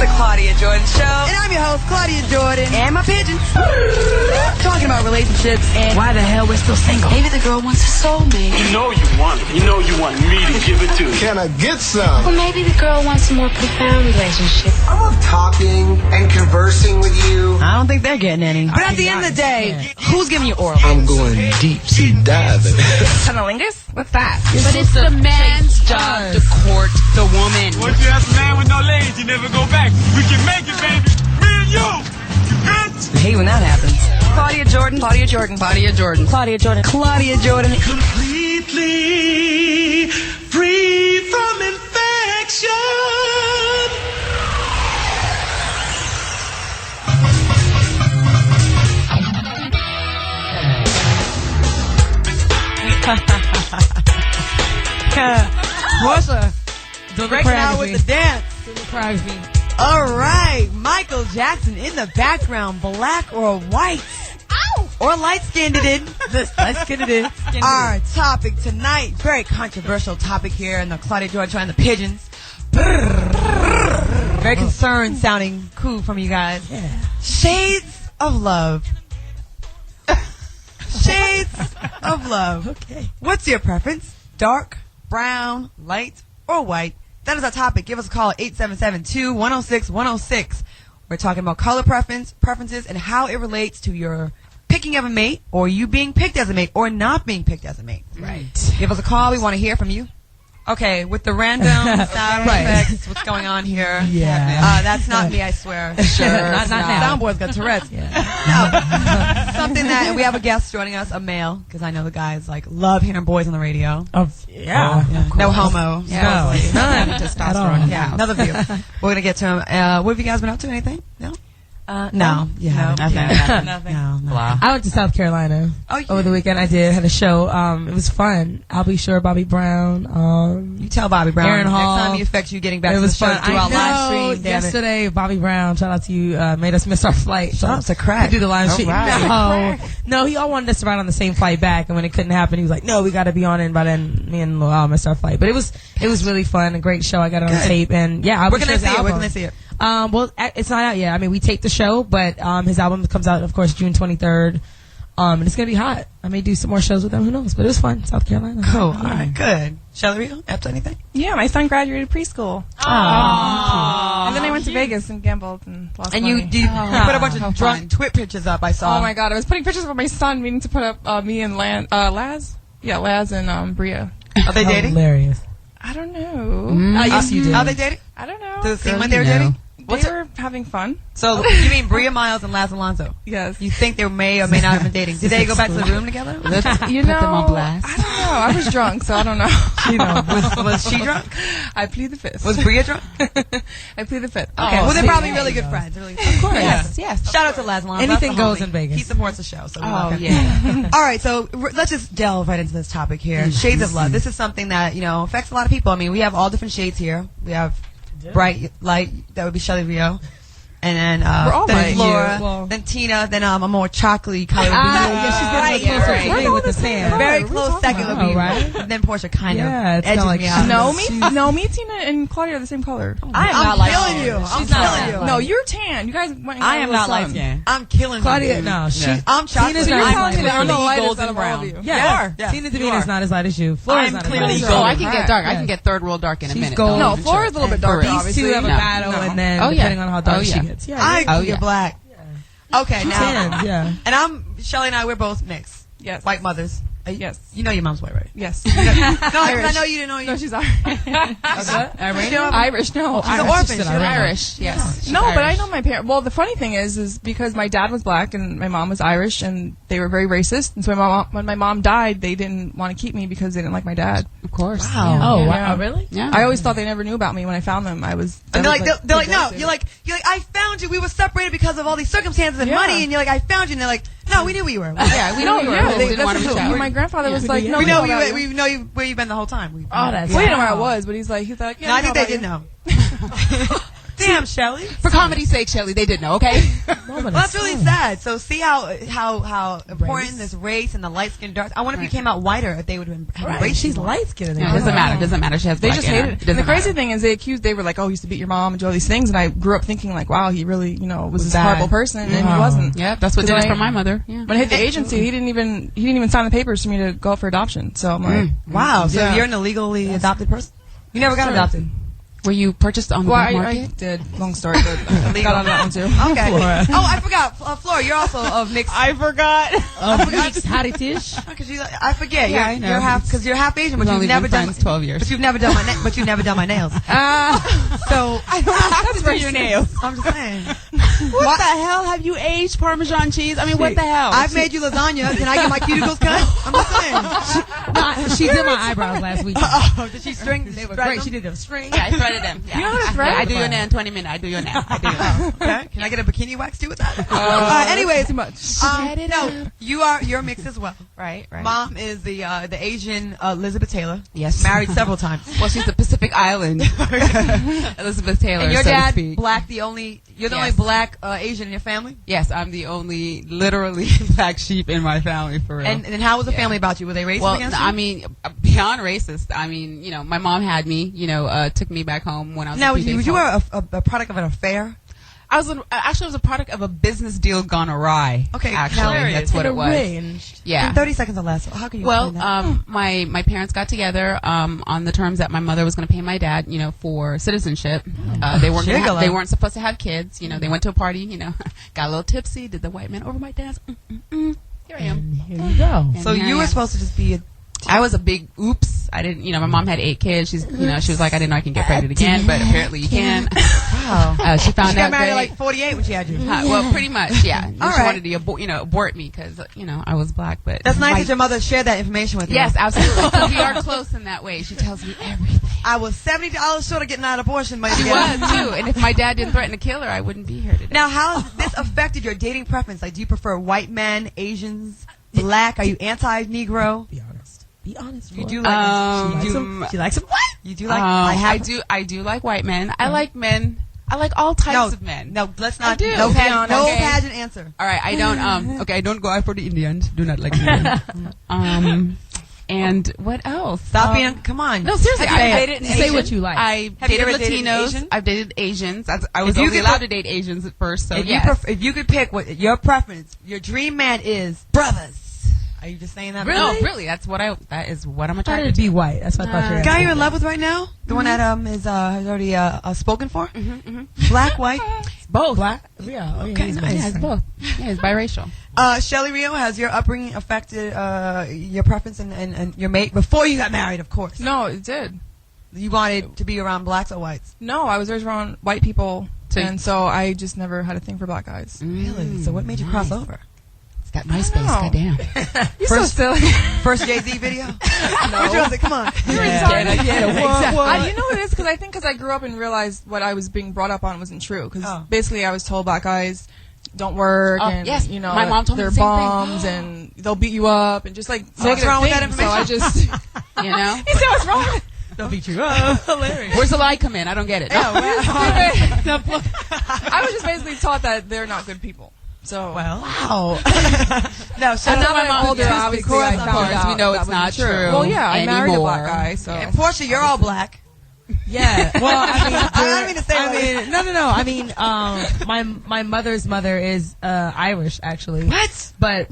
the Claudia Jordan Show. And I'm your host, Claudia Jordan. And my pigeons. Talking about relationships and why the hell we're still single. maybe the girl wants a soulmate. You know you want it. You know you want me to give it to you. Can I get some? Well, maybe the girl wants a more profound relationship. I love talking and conversing with you. I don't think they're getting any. But at the end of the day, who's giving you oral? I'm going deep sea diving. Cunnilingus? What's that? But it's the man's job to court the woman. Once you ask a man with no legs, you never go back. We can make it, baby. Me and you. You bitch. I hate when that happens. Claudia Jordan. Claudia Jordan. Claudia Jordan. Claudia Jordan. Claudia Jordan. Completely free from infection. Portia, breaking out with the dance. Surprise me. All right, Michael Jackson in the background, black or white? Ow! Or light-skinned it in. Light-skinned it in. Our topic tonight, very controversial topic here in the Claudia Jordan Show and the pigeons. Very concerned sounding coo from you guys. Yeah. Shades of love. Shades of love. Okay. What's your preference? Dark, brown, light, or white? That is our topic. Give us a call at 877-2-106-106. We're talking about color preferences, and how it relates to your picking of a mate, or you being picked as a mate, or not being picked as a mate. Right. Give us a call. We want to hear from you. Okay, with the random sound effects, what's going on here? Yeah. That's not me, I swear. Sure. not now. Soundboard's got Tourette's. Yeah. No. Something that we have a guest joining us, a male, because I know the guys love hearing boys on the radio. Yeah. No homo. Yeah. None. Testosterone. Yeah. Another view. We're gonna get to him. What have you guys been up to? Anything? No. No. Yeah. Nothing. No. I went to South Carolina over the weekend. I did. Had a show. It was fun. I'll be sure. Bobby Brown. You tell Bobby Brown. Aaron Hall. Next time he affects you getting back to the the show. fun. Do our live stream. Yesterday, Bobby Brown. Shout out to you. Made us miss our flight. Shout out to Crack. We do the live stream. Right. No, he all wanted us to ride on the same flight back, and when it couldn't happen, he was like, "No, we got to be on it." And by then, me and Lowell missed our flight. But it was really fun. A great show. I got it on tape, and yeah, Where can they see it? Where can they see it? Well, it's not out yet. I mean, we taped the show, but his album comes out, of course, June 23rd. And it's gonna be hot. I may do some more shows with them. Who knows? But it was fun. South Carolina. Cool. All right. Good. Shelly Rio, up to anything? Yeah, my son graduated preschool. Aww. And then I went to Vegas and gambled and lost money. And you put a bunch of drunk twit pictures up, I saw. Oh my god, I was putting pictures of my son meaning to put up me and Laz. Yeah, Laz and Bria. Are they dating? Hilarious. I don't know. Yes, you did. Are they dating? I don't know. Does it seem like they were dating? They were having fun. So you mean Bria Miles and Laz Alonso? Yes. You think they may or may not have been dating? Did they go back to the room together? You know, I don't know. I was drunk, so I don't know. Was she drunk? I plead the fifth. Was Bria drunk? I plead the fifth. Okay. Well, they're probably really good friends. Of course. Yes. Shout out to Laz Alonso. Anything goes in Vegas. He supports the show. So yeah. All right. So let's just delve right into this topic here. Shades of love. This is something that affects a lot of people. I mean, we have all different shades here. We have bright light. That would be Shelly Rio. And then Flora, then Tina, then a more chocolatey color. She's getting closer to me with the sand. Very close second would be right. Then Portia kind of edges me out. No, me, Tina, and Claudia are the same color. I'm not light skinned. I'm killing you. No, you're tan. You guys went. I am not light skinned. I'm killing Claudia. No, I'm chocolate. Tina's not light skinned. I'm the lightest out of all of you. Yeah, Tina Davina's not as light as you. Flora's not clearly as light. gold. I can get dark. I can get third world dark in a minute. No, Flora's a little bit darker. These two have a battle, and then depending on how dark she gets. You're black. Yeah. Okay, now. Yeah. And Shelly and I, we're both mixed. Yes. White mothers. Yes. You know your mom's white, right? Yes. No, I know you didn't know. No, she's Irish. Irish? No. She's an orphan. She's Irish. Yes. No, but I know my parents. Well, the funny thing is because my dad was black and my mom was Irish, and they were very racist. And so when my mom died, they didn't want to keep me because they didn't like my dad. Of course. Wow. Yeah. Oh, wow. Really? Yeah. I always thought they never knew about me. When I found them, I was. And they're like, no. You're like, I found you. We were separated because of all these circumstances and money. And you're like, I found you. And they're like, no, we knew where you were. Yeah, we knew where you were. We didn't want to reach out. My grandfather was like, no, we know where you''ve been the whole time. Oh, that's we didn't know where I was, but he's like, yeah. No, I think they did know. Damn, Shelly. For comedy's sake, Shelly, they did know, okay? Well, that's really sad. So see how important this race and the light skin dark. I wonder if you came out whiter, if they would have been Right. She's light skinned. No, it doesn't matter. She has They black just in her. hated it. And the crazy thing is they were like, oh, he used to beat your mom and do all these things. And I grew up thinking like, wow, he really, was this bad. horrible person. And he wasn't. Yeah, that's what did it for my mother. Yeah. When I hit the agency, he didn't even sign the papers for me to go out for adoption. So I'm like, wow. So Yeah. you're an illegally adopted person? You never got adopted? Were you purchased on the black I market? did. Long story, but got on that one too. Okay. Flora. Oh, I forgot. Flora, you're also of mixed. I forgot. Mixed heritage. I forget. Yeah, I know. You're half Asian, but We've you've only never been done. friends 12 years. But you've never done my nails. So I don't have to do your nails. I'm just saying. What the hell have you aged Parmesan cheese? I mean, what the hell? I've made you lasagna. Can I get my cuticles cut? I'm just saying. She did my eyebrows last week. Oh, did she string? They were great. She did them string. Yeah, I threaded them. Yeah. You know how to thread? I do your nail in 20 minutes. I do your nail. I do your nail. Okay. Can I get a bikini wax too with that? Anyways, too much. no, you're mixed as well. Right. Mom is the Asian Elizabeth Taylor. Yes. Married several times. Well, she's the Pacific Island Elizabeth Taylor. And your so to dad, speak. black, you're the only Yes. black Asian in your family? Yes, I'm the only literally black sheep in my family for real. And how was the family about you? Were they racist well, against you? I mean, beyond racist. I mean, my mom had me. Took me back home when I was. Now, a few days you old. a product of an affair? I was a product of a business deal gone awry. Okay, actually, hilarious. that's what it was. Arranged. Yeah. In 30 seconds or less. How can you Well, explain that? my parents got together on the terms that my mother was going to pay my dad, for citizenship. They weren't Gigolo. they weren't supposed to have kids. They went to a party. Got a little tipsy. Did the white man over my dad's. Here I am. Here you go. So you were supposed to just be I was a big oops. I didn't. My mom had 8 kids. She's, she was like, I didn't know I can get pregnant again, but apparently you can. Wow. She found She got out married at that- like 48 when she had you. well, pretty much, yeah. All She right. wanted to abort me because I was black. But That's nice my- that your mother shared that information with you. Yes, absolutely. So we are close in that way. She tells me everything. I was $70 short of getting an abortion. She was too. And if my dad didn't threaten to kill her, I wouldn't be here today. Now, how has this affected your dating preference? Like, do you prefer white men, Asians, black? Are you anti-Negro? Be honest. Be honest. You Flora. do like She likes them white. You do like I do like white men. I like men. I like all types of men. No, let's I not. do. No pageant, Okay. pageant answer. All right, I don't. Okay, I don't go out for the Indians. Do not like Indians. And what else? Stop being. Come on. No, seriously. Have you I dated an Say Asian? what you like. I Have you dated ever dated an Latinos. Asian? I've dated Asians. I was If you only could allowed pre- to date Asians at first. So If yes. if you could pick your preference, your dream man is brothers. Are you just saying that? No, really. That is what I'm I thought attracted it'd to. be white. That's what I thought you were The guy asking. you're in love with right now, the one that has already spoken for, black, white. Both. Black? Yeah. Oh, yeah, Okay, he's nice. Yeah, it's both. Yeah, it's biracial. Shelly Rio, has your upbringing affected your preference and your mate before you got married? Of course. No, it did. You wanted to be around blacks or whites? No, I was raised around white people, So- and so I just never had a thing for black guys. Really? So what made you cross over? It's got MySpace. know. Goddamn. You're so silly. First Jay-Z video? Which was it? Come on. You know what it is? Because I grew up and realized what I was being brought up on wasn't true. Because basically I was told black guys don't work, Oh, and yes. My mom told me they're the same thing. bums and they'll beat you up and just like So what's negative wrong with that things. So I just You he said what's wrong with it? They'll beat you up. Hilarious. Where's the lie come in? I don't get it. I was just basically taught that they're not good people. So Wow. No, so and now my that I'm mom's older, just obviously I because, of found course, out we know that it's not wasn't true. Well, yeah, I married a anymore. black guy, so and Portia, you're all black. Yeah. Well, I mean, I don't mean to say no. I mean, my mother's mother is Irish, actually. What? But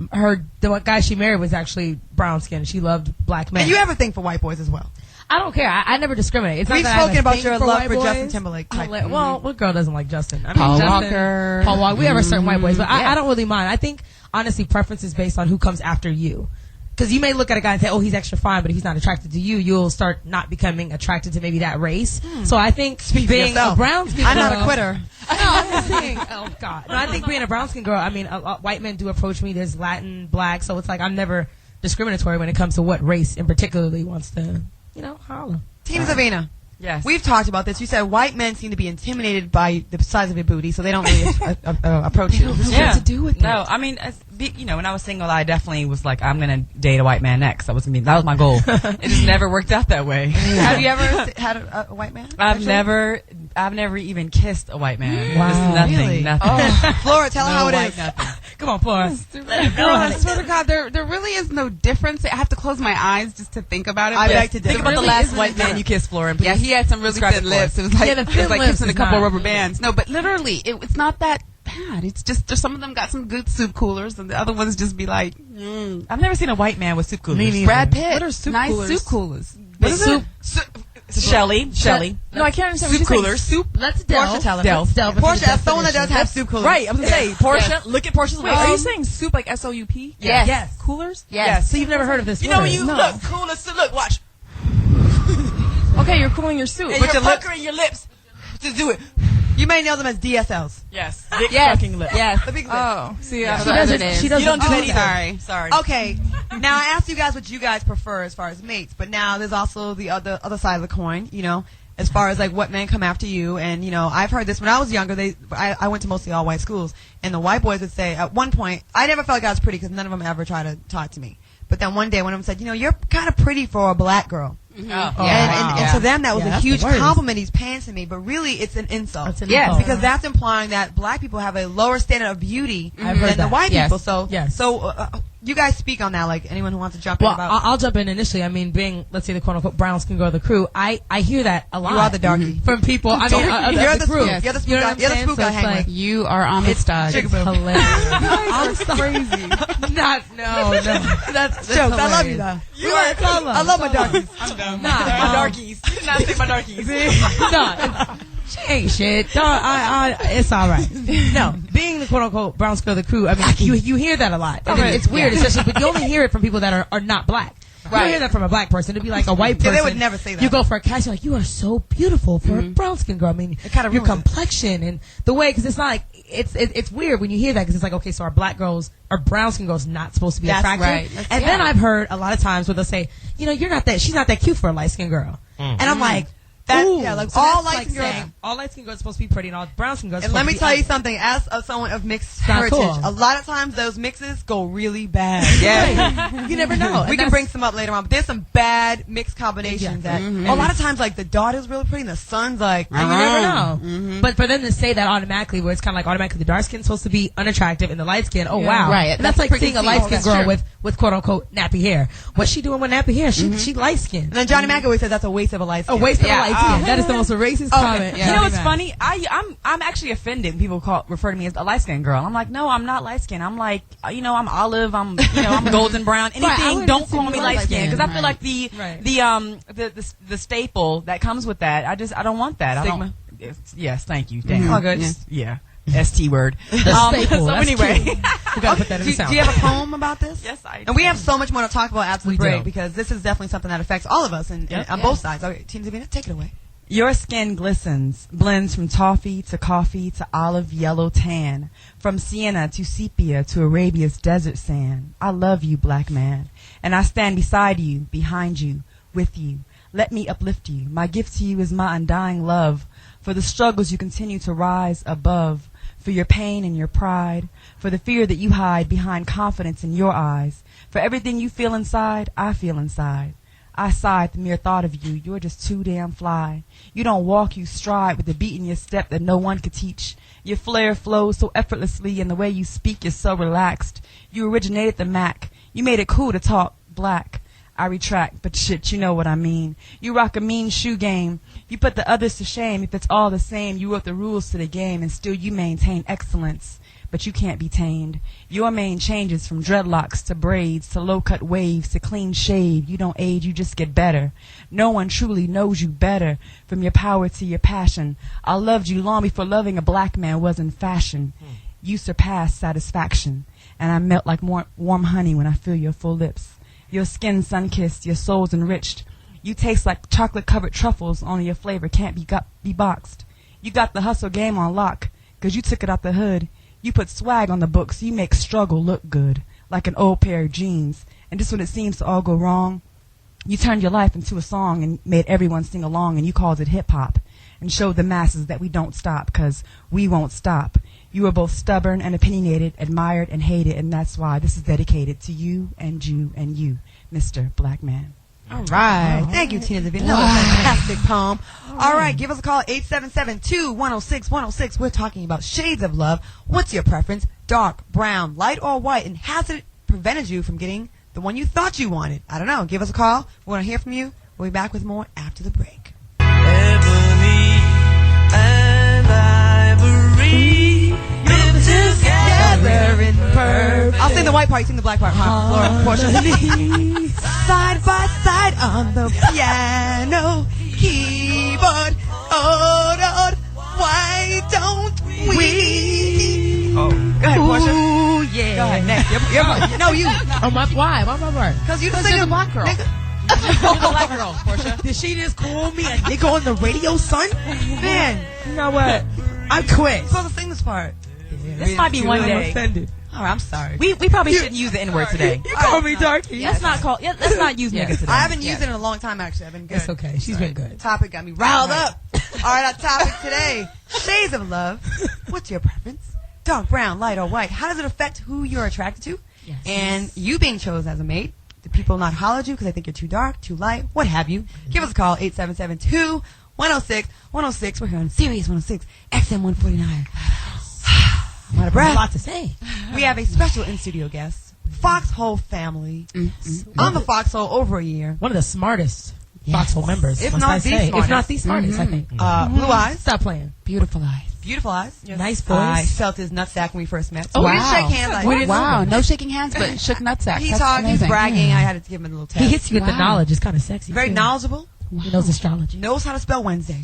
the guy she married was actually brown skinned. She loved black men. And you have a thing for white boys as well. I don't care. I never discriminate. It's We've not that I have spoken a about thing your for love white for boys. Justin Timberlake type. Well, what girl doesn't like Justin? I mean, Paul Justin, Walker. Paul Walker. We have a certain white boys, but Yeah. I don't really mind. I think honestly, preference is based on who comes after you. Because you may look at a guy and say, "Oh, he's extra fine," but if he's not attracted to you, you'll start not becoming attracted to maybe that race. So I think being a brown skin I'm girl, not a quitter. No, I'm just saying. Oh God. No, I think being a brown skin girl. I mean, white men do approach me. There's Latin, black, so it's like I'm never discriminatory when it comes to what race in particularly wants to, holler. Team Savina. Yes. We've talked about this. You said white men seem to be intimidated by the size of your booty, so they don't really approach you. Yeah. to do with No, I mean, when I was single, I definitely was like, I'm gonna date a white man next. That was my goal. It just never worked out that way. Have you ever had a white man? I've actually? never I've never even kissed a white man. Wow. Just nothing. Really? Nothing. Oh, Flora, tell her how it white is. nothing. Come on, Flora. Girl, I swear to God, there really is no difference. I have to close my eyes just to think about it. I but beg to differ. Think about the really last isn't white man different. you kissed, Flora. And Yeah, he had some really describe thin it for us. lips. It was like, Yeah, the it thin was like lips kissing a is couple not- rubber bands. No, but literally, it's not that bad. It's just some of them got some good soup coolers, and the other ones just be like, I've never seen a white man with soup coolers. Me neither. Brad Pitt. What are soup nice coolers? soup coolers. What is it? Shelly. No, I can't understand what Soup you're saying. coolers. Soup. Let's Portia, delve. tell her. Delve. Let's delve into Portia, the as someone that does definition. have soup coolers. Right, I was gonna say, Portia. Yes. Look at Portia's Wait, lips. are you saying soup like SOUP? Yes. Yes. Coolers? Yes. So you've never heard of this You know word? when you No. look cool as look, watch. Okay, you're cooling your soup. And With you're your lips. puckering your lips to do it. You may know them as DSLs. Yes. Big Yes. fucking lips. Yes. The big lips. Oh, see, She That's doesn't. what it is. She doesn't. You don't do do that that. either. Sorry. Okay, now I asked you guys what you guys prefer as far as mates, but now there's also the other side of the coin, you know, as far as like what men come after you. And you know, I've heard this when I was younger. I went to mostly all white schools, and the white boys would say at one point, I never felt like I was pretty because none of them ever tried to talk to me. But then one day one of them said, you know, you're kind of pretty for a black girl. Oh. And to them that was Yeah, a that's huge the worst. compliment he's paying to me, but really it's an insult. It's an Yes, insult. Because that's implying that black people have a lower standard of beauty I've heard than the that. white Yes. people. So, Yes. You guys speak on that. Like anyone who wants to jump Well, in about. I'll jump in initially. I mean, being, let's say, the quote-unquote brown skin girl of the crew, I hear that a lot. You are the darkie. From people. I mean, You're of the crew. spook. You're the spook. You know what I'm You're the saying? spook So I it's hang like, with. You are Amistad. It's hilarious. I'm crazy. No. That's Jokes. I love you hilarious. though. I love my darkies. Nah, My darkies. You did not say my darkies. no, she ain't shit. No, it's all right. No, being the quote unquote brown skirt of the crew, I mean, you hear that a lot. And it's weird, especially, but you only hear it from people that are not black. You don't hear that from a black person. It'd be like a white person. Yeah, they would never say that. You go for a cast, you're like, you are so beautiful for a brown skin girl. I mean, It kind of your ruins it. complexion and the way, because it's not like, it's weird when you hear that, because it's like, okay, so our black girls, our brown skin girls not supposed to be That's attractive. right. That's- And then yeah. I've heard a lot of times where they'll say, you know, she's not that cute for a light skinned girl. And I'm like, ooh. Yeah, like So all that's light-skinned girls. saying all light skin girls are supposed to be pretty and all brown skin girls are And let supposed me to be tell you ugly. something. As someone of mixed not heritage, cool. a lot of times those mixes go really bad. Yeah. You never know. We can bring some up later on, but there's some bad mixed combinations that a lot of times, like the daughter's really pretty and the son's like, And you never know. But for them to say that automatically, where it's kind of like automatically the dark skin's supposed to be unattractive and the light skin, oh wow. Right. And that's like That's seeing a preconceived. light skinned That's girl true. with quote unquote nappy hair. What's she doing with nappy hair? She light skinned. and then Johnny Mac always says that's a waste of a light A skin. waste of Yeah. a light skin. That is the most racist comment. Yeah. You know what's Johnny Mac. funny? I'm actually offended when people refer to me as a light skinned girl. I'm like, no, I'm not light skinned. I'm like, I'm olive. I'm golden brown. Right, I Anything. wouldn't Don't say call you me are light skinned because I feel light-skinned, like the staple that comes with that. I don't want that. Stigma. I don't. Yes, thank you. Damn. All good. Yeah. ST word. The staple. So That's anyway. cute. We gotta put that in the Do sound. you have a poem about this? Yes, I do. And we have so much more to talk about after the We break do. because this is definitely something that affects all of us and on both sides. Okay, Team Davina, take it away. Your skin glistens, blends from toffee to coffee to olive yellow tan, from sienna to sepia to Arabia's desert sand. I love you, black man, and I stand beside you, behind you, with you. Let me uplift you. My gift to you is my undying love, for the struggles you continue to rise above, for your pain and your pride, for the fear that you hide behind confidence in your eyes, for everything you feel inside, I feel inside. I sigh at the mere thought of you. You're just too damn fly. You don't walk, you stride with the beat in your step that no one could teach. Your flair flows so effortlessly, and the way you speak is so relaxed. You originated the Mac. You made it cool to talk black. I retract, but shit, you know what I mean. You rock a mean shoe game. You put the others to shame. If it's all the same, you wrote the rules to the game, and still you maintain excellence. But you can't be tamed. Your mane changes from dreadlocks to braids to low-cut waves to clean shave. You don't age, you just get better. No one truly knows you better, from your power to your passion. I loved you long before loving a black man was in fashion. You surpass satisfaction, and I melt like warm honey when I feel your full lips. Your skin sun-kissed, your soul's enriched. You taste like chocolate-covered truffles, only your flavor can't be boxed. You got the hustle game on lock, 'cause you took it out the hood. You put swag on the books, you make struggle look good, like an old pair of jeans. And just when it seems to all go wrong, you turned your life into a song and made everyone sing along, and you called it hip-hop, and showed the masses that we don't stop, 'cause we won't stop. You are both stubborn and opinionated, admired and hated, and that's why this is dedicated to you, Mr. Black Man. All right. Thank you, Tina Devine. Another fantastic poem. All right. Give us a call, 877-210-610. We're talking about shades of love. What's your preference? Dark, brown, light, or white? And has it prevented you from getting the one you thought you wanted? I don't know. Give us a call. We want to hear from you. We'll be back with more after the break. Ebony and ivory live together in perfect. I'll sing the white part, you sing the black part. Laura, Portia. Side by side on the piano, keyboard. Oh, why don't we? Oh, go ahead, Portia. Ooh, yeah. Go ahead, next. No, you. Oh, why? Why my part? Because you You're sing the black girl. Nigga. You're the black girl, Portia. Did she just call me a nigga on the radio, son? Man, You know what? I quit. you're supposed to sing this part. This might be one I'm day. offended. All right, I'm sorry. We probably shouldn't use the N-word today. You call me darky. Let's not use niggas today. I haven't used it in a long time, actually. I've been good. It's okay. She's been good. Topic got me riled up. All right, our topic today, shades of love. What's your preference? Dark, brown, light, or white? How does it affect who you're attracted to? Yes. And you being chosen as a mate? Do people not holler at you because they think you're too dark, too light, what have you? Give us a call, 877-210-610. We're here on Sirius 106, XM 149. I'm out of breath. A lot to say. We have a special in-studio guest, Foxxhole family. On the Foxxhole over a year. One of the smartest Foxxhole members. If must not I the say. smartest. If not the smartest, I think. Blue eyes, Stop playing. Beautiful eyes. beautiful eyes. Nice voice. I felt his nutsack when we first met. Oh, we wow. didn't shake hands. Wow, no shaking hands, but shook nutsack. He That's talked, he's amazing. bragging. I had to give him a little test. He hits you with the Wow. knowledge. It's kind of sexy. Very too. knowledgeable. He knows astrology. Knows how to spell Wednesday.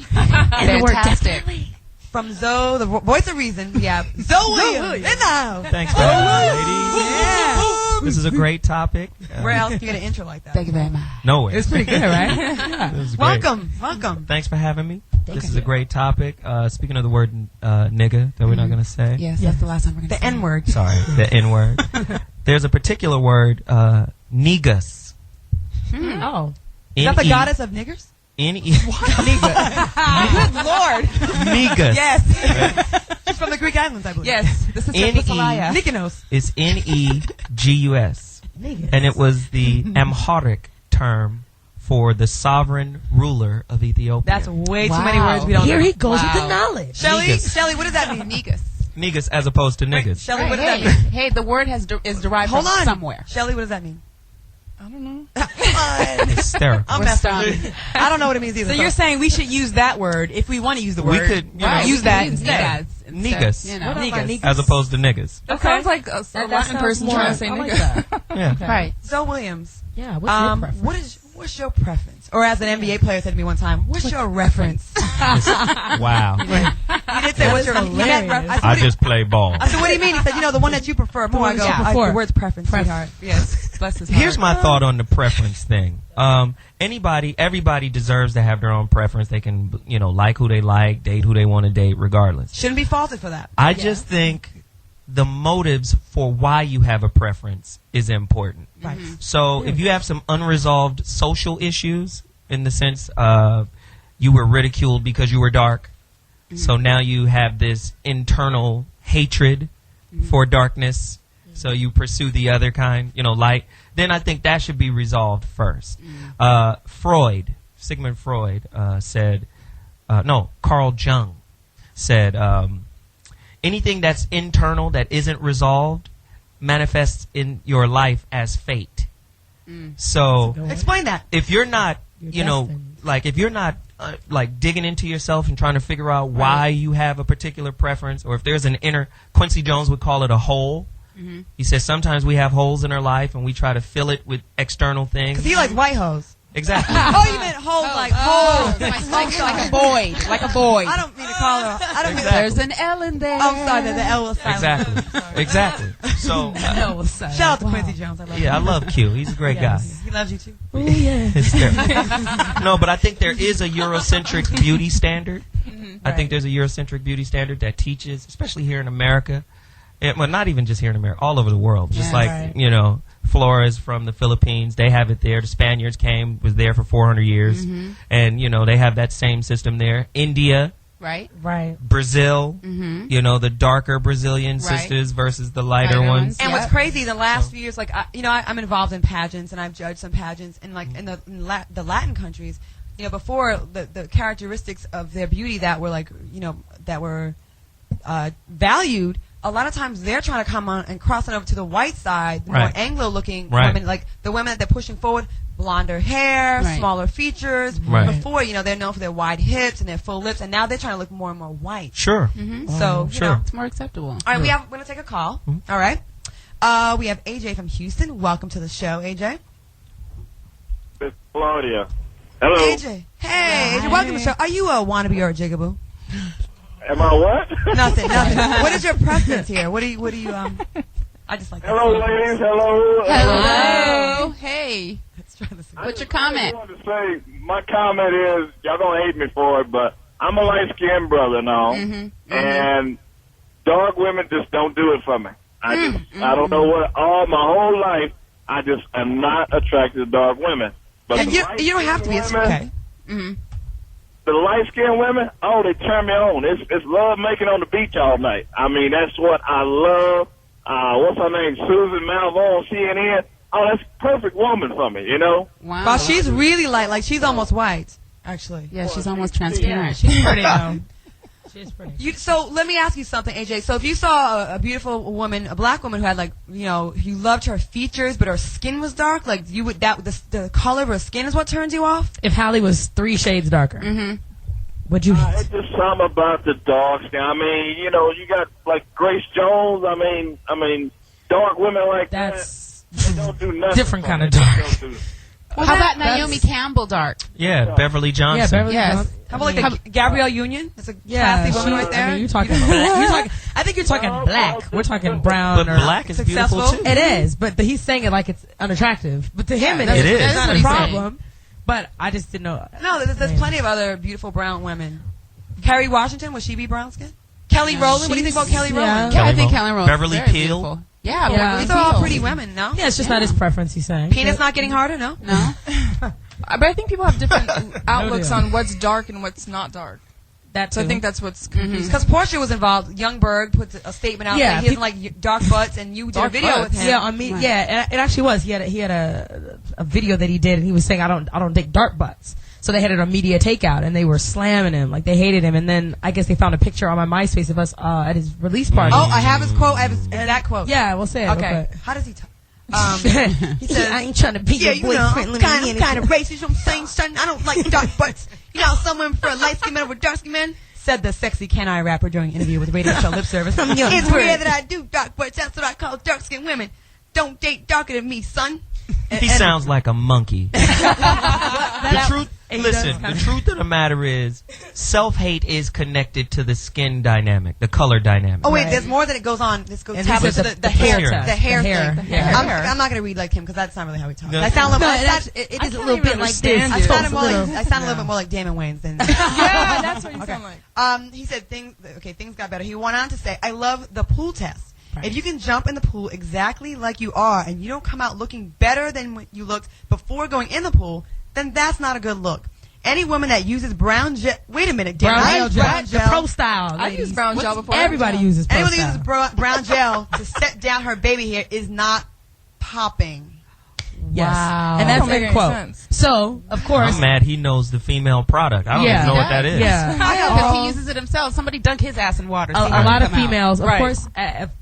And the word Fantastic. definitely. From Zoe, the voice of reason, we have Zoe Williams in the house. Thanks for having me, ladies. Yeah. This is a great topic. Where else can you get an intro like that? Thank you very much. Nowhere. It's pretty good, right? This is great. Welcome. Thanks for having me. This is a great topic. Speaking of the word nigga that we're not going to say. Yes, that's the last time we're going to The N-word. Sorry, the N-word. There's a particular word, negus. Oh. Is that the goddess of niggers? N-E. Good Lord. Negus. Yes. She's from the Greek islands, I believe. Yes, this is N-E. Mykonos. It's N-E-G-U-S. And it was the Amharic term for the sovereign ruler of Ethiopia. That's way too Wow. many words we don't Here know. he goes with the knowledge. Shelly, Negus. what does that mean? Negus. Negus as opposed to niggas. Shelly, what does that Hey, mean? hey, the word is derived Hold from on. somewhere. Shelly, what does that mean? I don't know. Hysterical. I'm We're messing stunned. with you. I don't know what it means either. So you're saying we should use that word if we want to use the We word. could, you know, use that instead. Negus. You know. Negus. As opposed to niggas. That sounds like a That Latin sounds person more- trying to say I like nigga. that. Yeah. Right. Zoe Williams. Yeah, what's your preference? What's your preference? Or as an NBA player said to me one time, what's your reference? Wow. You did say, what's your hilarious. I just play ball. I said, what do you mean? He said, you know, the one that you prefer. More I go, Yeah. the word's preference, sweetheart. Yes. Bless his Here's heart. my thought on the preference thing. Everybody deserves to have their own preference. They can, like who they like, date who they want to date, regardless. Shouldn't be faulted for that. I just think the motives for why you have a preference is important. Right. So if you have some unresolved social issues, in the sense you were ridiculed because you were dark, so now you have this internal hatred for darkness, so you pursue the other kind, light, then I think that should be resolved first. Sigmund Freud said, Carl Jung said, anything that's internal that isn't resolved manifests in your life as fate. So Explain that. if you're not, destined. if you're not digging into yourself and trying to figure out why you have a particular preference, or if there's an inner, Quincy Jones would call it a hole. He says sometimes we have holes in our life and we try to fill it with external things. Because he likes white hoes. Exactly. Oh, you meant hoes like hoes. Like a void. Like a void. I don't mean to call her. I don't mean to. There's an L in there. I'm sorry that the L was silent. Exactly. So Shout out to Quincy Jones. I love him. I love Q. He's a great guy. He loves you too. Oh, yeah. No, but I think there is a Eurocentric beauty standard. I think there's a Eurocentric beauty standard that teaches, especially here in America. Well, not even just here in America, all over the world. Just Flores from the Philippines, they have it there. The Spaniards was there for 400 years. And, they have that same system there. India Right. Brazil, you know, the darker Brazilian sisters versus the lighter ones. And what's crazy, the last few years, like, I'm involved in pageants, and I've judged some pageants, and like in the Latin countries, you know, before the characteristics of their beauty that were like, you know, that were valued, a lot of times they're trying to come on and cross it over to the white side, the more Anglo-looking women, like the women that they're pushing forward, blonder hair, smaller features. Before, you know, they're known for their wide hips and their full lips, and now they're trying to look more and more white. Sure. So, you know, it's more acceptable. All right, we're going to take a call. All right. We have AJ from Houston. Welcome to the show, AJ. It's Claudia. Hello. AJ. Hey, AJ, welcome to the show. Are you a wannabe or a jigaboo? Am I what? Nothing. What is your preference here? What do you I just like Hello, ladies. Hello. Hello. Hey. What's your comment? I just wanted to say, my comment is, y'all gonna hate me for it, but I'm a light-skinned brother now, and dark women just don't do it for me. I don't know what, my whole life, I just am not attracted to dark women. But you don't have to be. It's okay. The light-skinned women, oh, they turn me on. It's love making on the beach all night. I mean, that's what I love. What's her name? Susan Malvo on CNN. Oh, that's a perfect woman for me, you know? Wow. Well, she's really light. Like, she's almost white, actually. Yeah, she's almost transparent. She's pretty, She's pretty. So let me ask you something, AJ. So if you saw a beautiful woman, a black woman who had, like, you know, you loved her features, but her skin was dark, like, you would, the color of her skin is what turns you off? If Hallie was 3 shades darker. Would you? It's just something about the dark skin. I mean, you know, you got, like, Grace Jones. I mean, dark women like that. They don't do nothing. Different kind of dark. How about Naomi Campbell dark? Yeah, Beverly Johnson. Yeah, Beverly Johnson. How about like Gabrielle Union? That's a classy woman right there. I mean, you're talking black. I think you're talking black. We're talking brown. But black is beautiful too. It is, but he's saying it like it's unattractive. But to him, it is. It's not a problem. But I just didn't know. No, there's plenty of other beautiful brown women. Kerry Washington, would she be brown skin? Kelly Rowland, what do you think about Kelly Rowland? Yeah, I think Kelly Rowland. Beverly Peel. Beautiful. Yeah, these are all pretty women, no? Yeah, it's just not his preference, he's saying. Penis not getting harder, no? No. But I think people have different outlooks on what's dark and what's not dark. So I think that's what's confusing. Because Portia was involved. Youngberg puts a statement out saying he doesn't like dark butts, and you did a video with him. Yeah, on me. Yeah, it actually was. He had a video that he did, and he was saying, I don't dig dark butts. So they had it on Media Takeout, and they were slamming him, like they hated him. And then I guess they found a picture on my MySpace of us at his release party. Oh, I have his quote. I have his exact quote. Yeah, we'll say it. Okay. How does he talk? He says, I ain't trying to be your boyfriend. You know, kind of racist. You know what I'm saying, son? I don't like dark butts. You know, someone for a light-skinned man over a dark-skinned man, said the sexy Can I rapper during an interview with Radio Show Lip Service. It's rare that I do dark butts. That's what I call dark-skinned women. Don't date darker than me, son. He sounds like a monkey. The truth of the matter is, self-hate is connected to the skin dynamic, the color dynamic. Oh wait, there's more that it goes on. This goes to the hair thing. I'm not going to read like him because that's not really how he talks. I sound a little. It is a little bit like this. I sound a little bit more like Damon Wayans than. Yeah, that's what you sound like. He said things got better. He went on to say, "I love the pool test. If you can jump in the pool exactly like you are and you don't come out looking better than what you looked before going in the pool, then that's not a good look. Any woman that uses brown gel... Wait a minute. Brown gel. The pro style. I used brown gel before. Everybody uses pro style. Anyone that uses brown gel to set down her baby hair is not popping. Yes. Wow. And that's a quote. Sense. So, of course... I'm mad he knows the female product. I don't even know what that is. Yeah. I know because he uses it himself. Somebody dunk his ass in water. A lot of females, of course,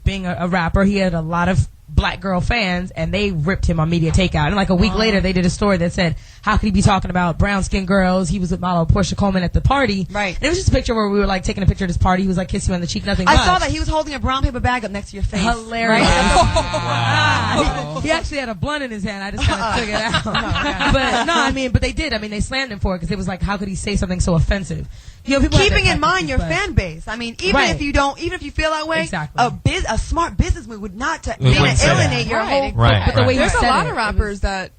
being a rapper, he had a lot of black girl fans, and they ripped him on Media Takeout. And like a week later, they did a story that said, how could he be talking about brown-skinned girls? He was with model Portia Coleman at the party. Right. And it was just a picture where we were like taking a picture of this party. He was like kissing you on the cheek, nothing much. I saw that. He was holding a brown paper bag up next to your face. Hilarious. Right? Wow. He actually had a blunt in his hand. I just kind of took it out. But they did. I mean, they slammed him for it because it was like, how could he say something so offensive? You know, keeping in mind your fan base. I mean, even if you feel that way, a smart businessman would not alienate your whole. But the way there's a lot of rappers that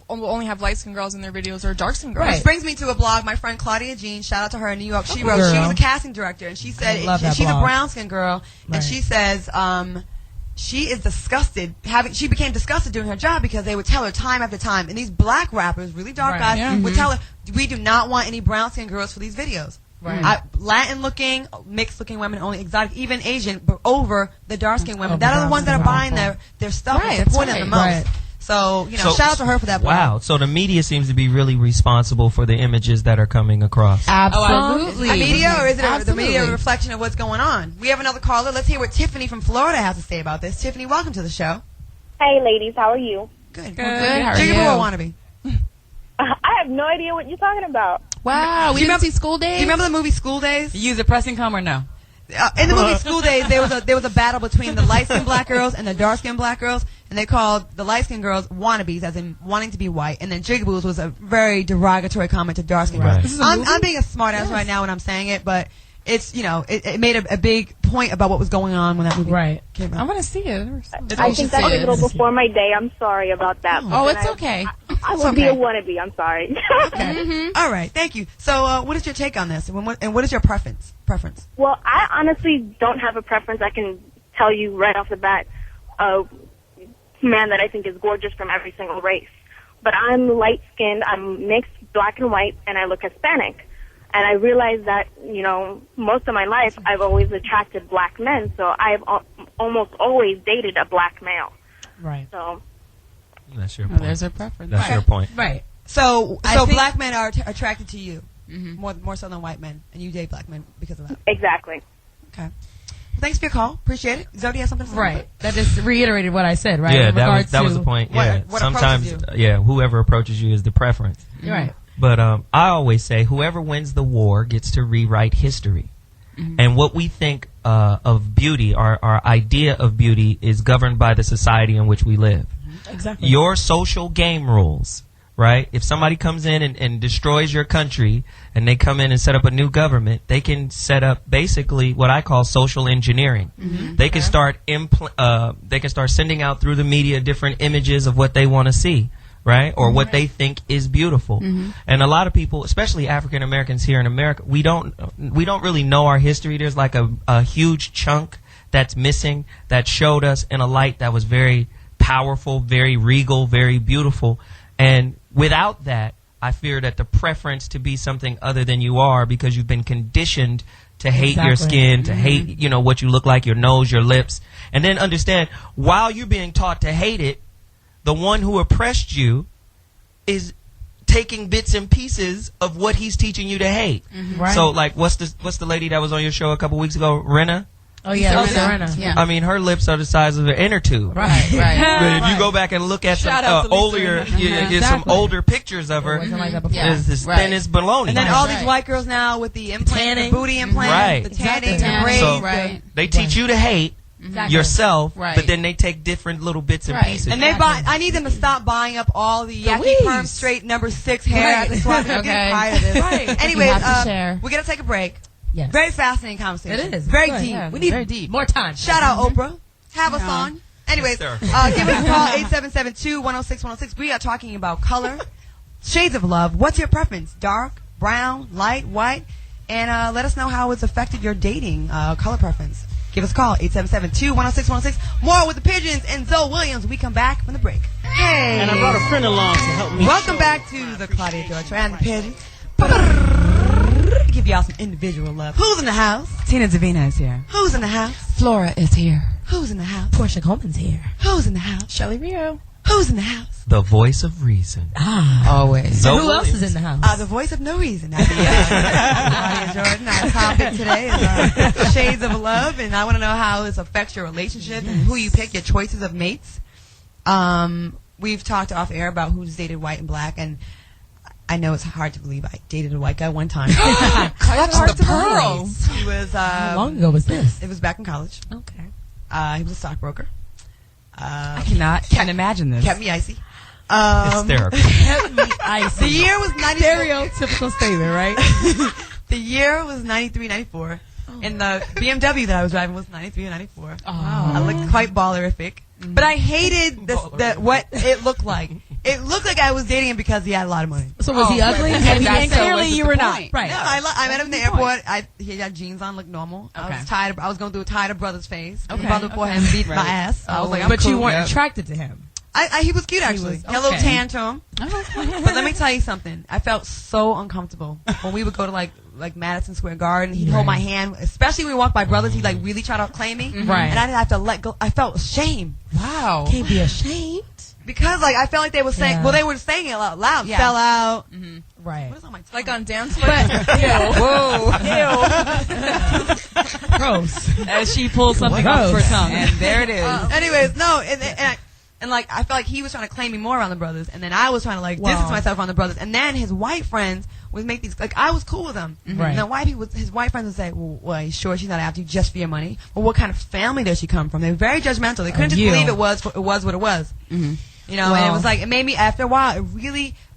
will only have light-skinned girls in their videos or dark-skinned girls. Which brings me to a blog. My friend Claudia Jean, shout out to her in New York. She wrote. She was a casting director, and she said she's a brown-skinned girl, and she says she is disgusted. She became disgusted doing her job because they would tell her time after time, and these black rappers, really dark guys, would tell her, "We do not want any brown-skinned girls for these videos." Right. Latin looking, mixed looking women, only exotic, even Asian, but over the dark skinned women. That are the ones that are buying their stuff and supporting them the most. Right. So, shout out to her for that. Wow. So the media seems to be really responsible for the images that are coming across. Absolutely. The media, or is it the media a reflection of what's going on? We have another caller. Let's hear what Tiffany from Florida has to say about this. Tiffany, welcome to the show. Hey, ladies. How are you? Good. How are you? Jigaboo or wannabe? I have no idea what you're talking about. Wow. We didn't see School Days? Do you remember the movie School Days? You use a pressing comb or no? In the movie School Days, there was a battle between the light-skinned black girls and the dark-skinned black girls, and they called the light-skinned girls wannabes, as in wanting to be white, and then jigaboos was a very derogatory comment to dark-skinned girls. I'm being a smart-ass right now when I'm saying it, but it's, it made a big point about what was going on when that movie came out. I want to see it. I think that's a little before my day. I'm sorry about that. Oh, it's okay. I will be a wannabe. I'm sorry. Okay. All right. Thank you. So, what is your take on this, and what is your preference? Well, I honestly don't have a preference. I can tell you right off the bat a man that I think is gorgeous from every single race. But I'm light-skinned, I'm mixed black and white, and I look Hispanic. And I realize that, most of my life I've always attracted black men, so I've almost always dated a black male. Right. So that's your point. There's a preference. That's your point. Right. So black men are attracted to you more so than white men, and you date black men because of that. Exactly. Okay. Well, thanks for your call. Appreciate it. Zoe, has something to say? Right. That just reiterated what I said, right? Yeah, that was the point. Yeah. What sometimes, whoever approaches you is the preference. Right. But I always say, whoever wins the war gets to rewrite history. And what we think of beauty, our idea of beauty, is governed by the society in which we live. Exactly. Your social game rules, right? If somebody comes in and destroys your country, and they come in and set up a new government, they can set up basically what I call social engineering. They can start sending out through the media different images of what they want to see. Right? Or what they think is beautiful. And a lot of people, especially African Americans here in America, we don't really know our history. There's like a huge chunk that's missing that showed us in a light that was very powerful, very regal, very beautiful. And without that, I fear that the preference to be something other than you are, because you've been conditioned to hate your skin, to hate, what you look like, your nose, your lips. And then understand, while you're being taught to hate it, the one who oppressed you is taking bits and pieces of what he's teaching you to hate. Right. So, like, what's the lady that was on your show a couple weeks ago, Rena? Oh yeah, Rena. Yeah. I mean, her lips are the size of an inner tube. Right. But if you go back and look at some older, some older pictures of her, it's as thin as baloney. And then all these white girls now with the implant, the booty implant, the tanning, the braids. So they teach you to hate yourself, but then they take different little bits and pieces. And they buy. I need them to stop buying up all the Yaki Perm straight number 6 hair at the swap. I'm getting tired of this. Anyways, we're gonna take a break. Yes. Very fascinating conversation. It is very good. deep. Yeah, we need very deep. More time. Shout out Oprah. Have us on. Anyways, give us a call 877-2-106-106. We are talking about color, shades of love. What's your preference? Dark, brown, light, white, and let us know how it's affected your dating color preference. Give us a call, 877-2-106-106. More with the Pigeons and Zoe Williams. We come back from the break. Hey! And I brought a friend along to help me. Welcome back to the Claudia Jordan and the Pigeons. Give y'all some individual love. Who's in the house? Tina Davina is here. Who's in the house? Flora is here. Who's in the house? Portia Coleman's here. Who's in the house? Shelly Rio. Who's in the house? The voice of reason. Always. So who else is in the house? The voice of no reason. Claudia Jordan. Our topic today is shades of love, and I want to know how this affects your relationship and who you pick, your choices of mates. We've talked off air about who's dated white and black, and I know it's hard to believe I dated a white guy one time. Clutch the pearls. He was. How long ago was this? It was back in college. Okay. He was a stockbroker. I can't imagine this. Kept me icy. Hysterical. Kept me icy. The year was 94. Stereotypical statement, right? The year was 93, 94. And the BMW that I was driving was 93 and 94. I looked quite ballerific. But I hated what it looked like. It looked like I was dating him because he had a lot of money. So was he ugly? And clearly you were not. Right. No, I met him in the airport. He had jeans on, looked normal. I was tired. I was going through a tired brother's phase. Okay. Brother before him beat my ass. I was like, I'm but cool. You weren't attracted to him. He was cute, actually. He had a little tan to him. But let me tell you something. I felt so uncomfortable when we would go to like Madison Square Garden. He'd hold my hand, especially when we walked by brothers. He'd like really try to claim me, Right. and I didn't have to let go. I felt shame. Wow. Can't be ashamed. Because like I felt like they were saying, well, they were saying it out loud. Yeah. Fell out. Right. What is on my tongue? Like on dance floor. Whoa. Gross. As she pulls something off her tongue. And there it is. Anyways, no, and like I felt like he was trying to claim me more around the brothers, and then I was trying to like distance myself from the brothers, and then his white friends would make these like I was cool with them, Right. and then his white friends would say, well, are you sure she's not after you just for your money? Well, what kind of family does she come from? They were very judgmental. They couldn't just believe it was what it was. You know, and it was like, it made me, after a while,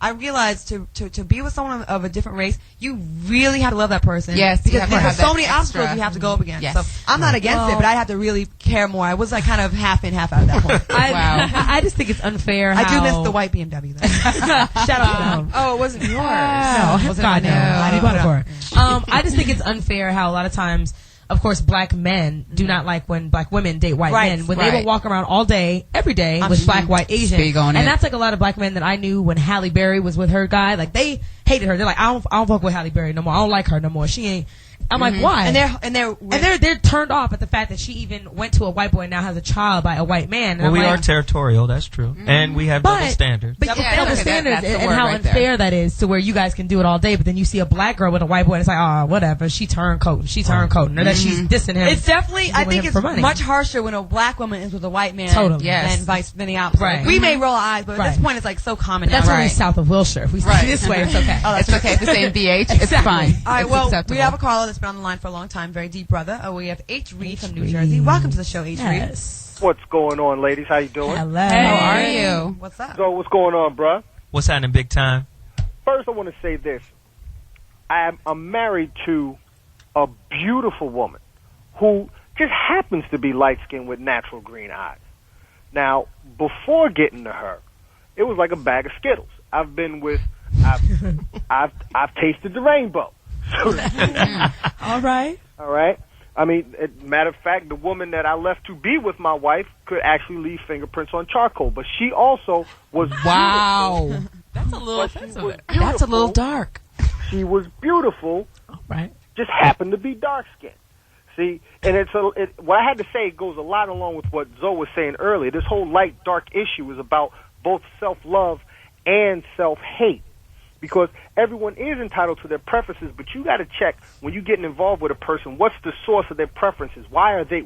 I realized to be with someone of a different race, you really have to love that person. Yes, because there's so many extra. obstacles you have to go up against. Yes. So I'm not against it, but I have to really care more. I was like kind of half in, half out at that point. I just think it's unfair. I do miss the white BMW though. Shout out to them. Oh, it wasn't yours. No, wasn't God, my no. name. I didn't vote for it. I just think it's unfair how a lot of times, of course, black men do not like when black women date white men. When they will walk around all day, every day, with black, white, Asian. And that's like a lot of black men that I knew when Halle Berry was with her guy. Like, they hated her. They're like, I don't fuck with Halle Berry no more. I don't like her no more. She ain't. I'm like, why? And they're turned off at the fact that she even went to a white boy and now has a child by a white man. And Well, I'm we like, are territorial, that's true. And we have double standards. But double standards and how unfair that is to where you guys can do it all day, but then you see a black girl with a white boy and it's like, oh, whatever, she turned coat, or that she's dissing him. It's definitely, I think it's money. much harsher when a black woman is with a white man than the opposite. Right. Like, we may roll our eyes, but at this point it's like so common now. That's only south of Wilshire. If we stay this way, it's okay. Oh, it's okay. If it's saying BH, it's fine. All right, It's well, acceptable. we have a caller that's been on the line for a long time, very deep brother. We have H. Reed from New Jersey. Welcome to the show, H. Reed. What's going on, ladies? How you doing? Hello. How are you? What's up? So, what's going on, bruh? What's happening, big time? First, I want to say this. I'm married to a beautiful woman who just happens to be light-skinned with natural green eyes. Now, before getting to her, it was like a bag of Skittles. I've tasted the rainbow. All right. All right. I mean, matter of fact, the woman that I left to be with my wife could actually leave fingerprints on charcoal, but she also was beautiful. That's a little offensive. That's a little dark. She was beautiful. Right. Just happened to be dark skinned. See, and what I had to say goes a lot along with what Zoe was saying earlier. This whole light dark issue is about both self-love and self-hate. Because everyone is entitled to their preferences, but you got to check when you're getting involved with a person, what's the source of their preferences? Why are they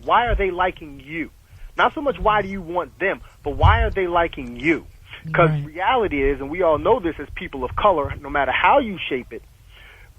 liking you? Not so much why do you want them, but why are they liking you? Because reality is, and we all know this as people of color, no matter how you shape it,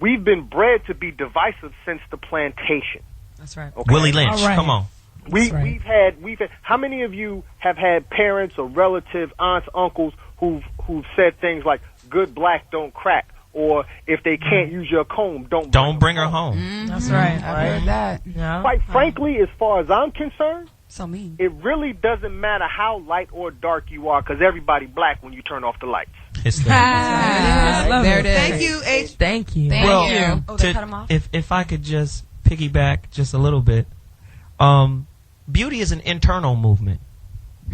we've been bred to be divisive since the plantation. That's right. Okay? Willie Lynch, come on. We've had. How many of you have had parents or relatives, aunts, uncles who've said things like, "Good black don't crack," or "If they can't use your comb, don't bring her home." That's right. I've heard that. Yeah. Quite frankly, as far as I'm concerned, so mean. It really doesn't matter how light or dark you are, because everybody black when you turn off the lights. There it is. Thank you, H. Thank you. Well, they cut him off? If I could just piggyback just a little bit, beauty is an internal movement.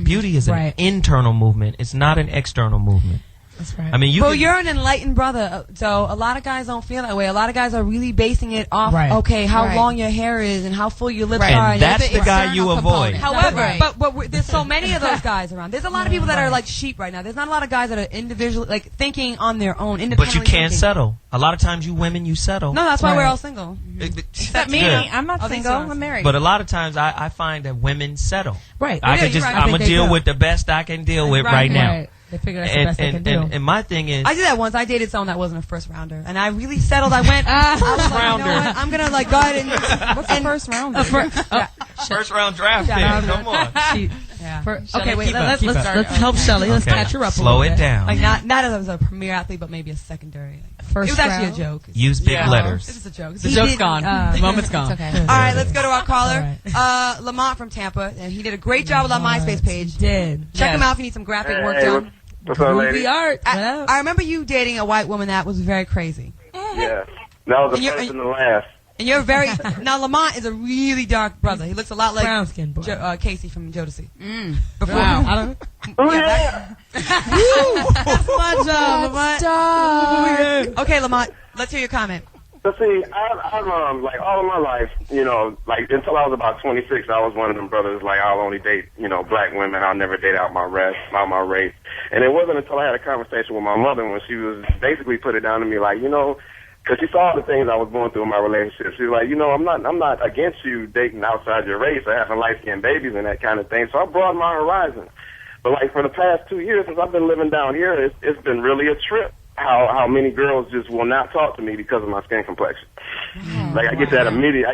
Beauty is an internal movement. It's not an external movement. That's right. I mean, you're an enlightened brother, so a lot of guys don't feel that way. A lot of guys are really basing it off, how long your hair is and how full your lips are. And that's the guy you avoid. However, but there's so many of those guys around. There's a lot of people that are like sheep right now. There's not a lot of guys that are individual, like thinking on their own, independently. But you can't settle. A lot of times you women, you settle. No, that's why we're all single. Except me. I'm not single. I'm married. But a lot of times I find that women settle. Right. I'm going to deal with the best I can deal with right now. They figure that's the best they can do. And my thing is, I did that once. I dated someone that wasn't a first rounder, and I really settled. I went first rounder. You know what? I'm gonna like go ahead and what's the first round? First round draft pick. Come on. Okay, wait. Let's help Shelly. Let's catch her up. Slow it down. Like not as a premier athlete, but maybe a secondary. First it was actually a joke. Use big letters. It was a joke. The joke's gone. The moment's gone. It's okay. All right, let's go to our caller, Lamont from Tampa, and he did a great job with our MySpace page. He did. Check him out if you need some graphic work done. What's up, lady? I remember you dating a white woman that was very crazy. Yeah, that was the first and the last. And you're very now. Lamont is a really dark brother. He looks a lot like brown skin boy. Casey from Jodeci. Before, I don't. That's my job, Lamont. Okay, Lamont. Let's hear your comment. So see, I've like all of my life, like until I was about 26, I was one of them brothers. Like I'll only date, black women. I'll never date out my race. And it wasn't until I had a conversation with my mother when she was basically put it down to me, like, because she saw the things I was going through in my relationship. She was like, I'm not against you dating outside your race or having light-skinned babies and that kind of thing. So I broadened my horizon. But like for the past 2 years since I've been living down here, it's been really a trip. How many girls just will not talk to me because of my skin complexion. Like I get that immediate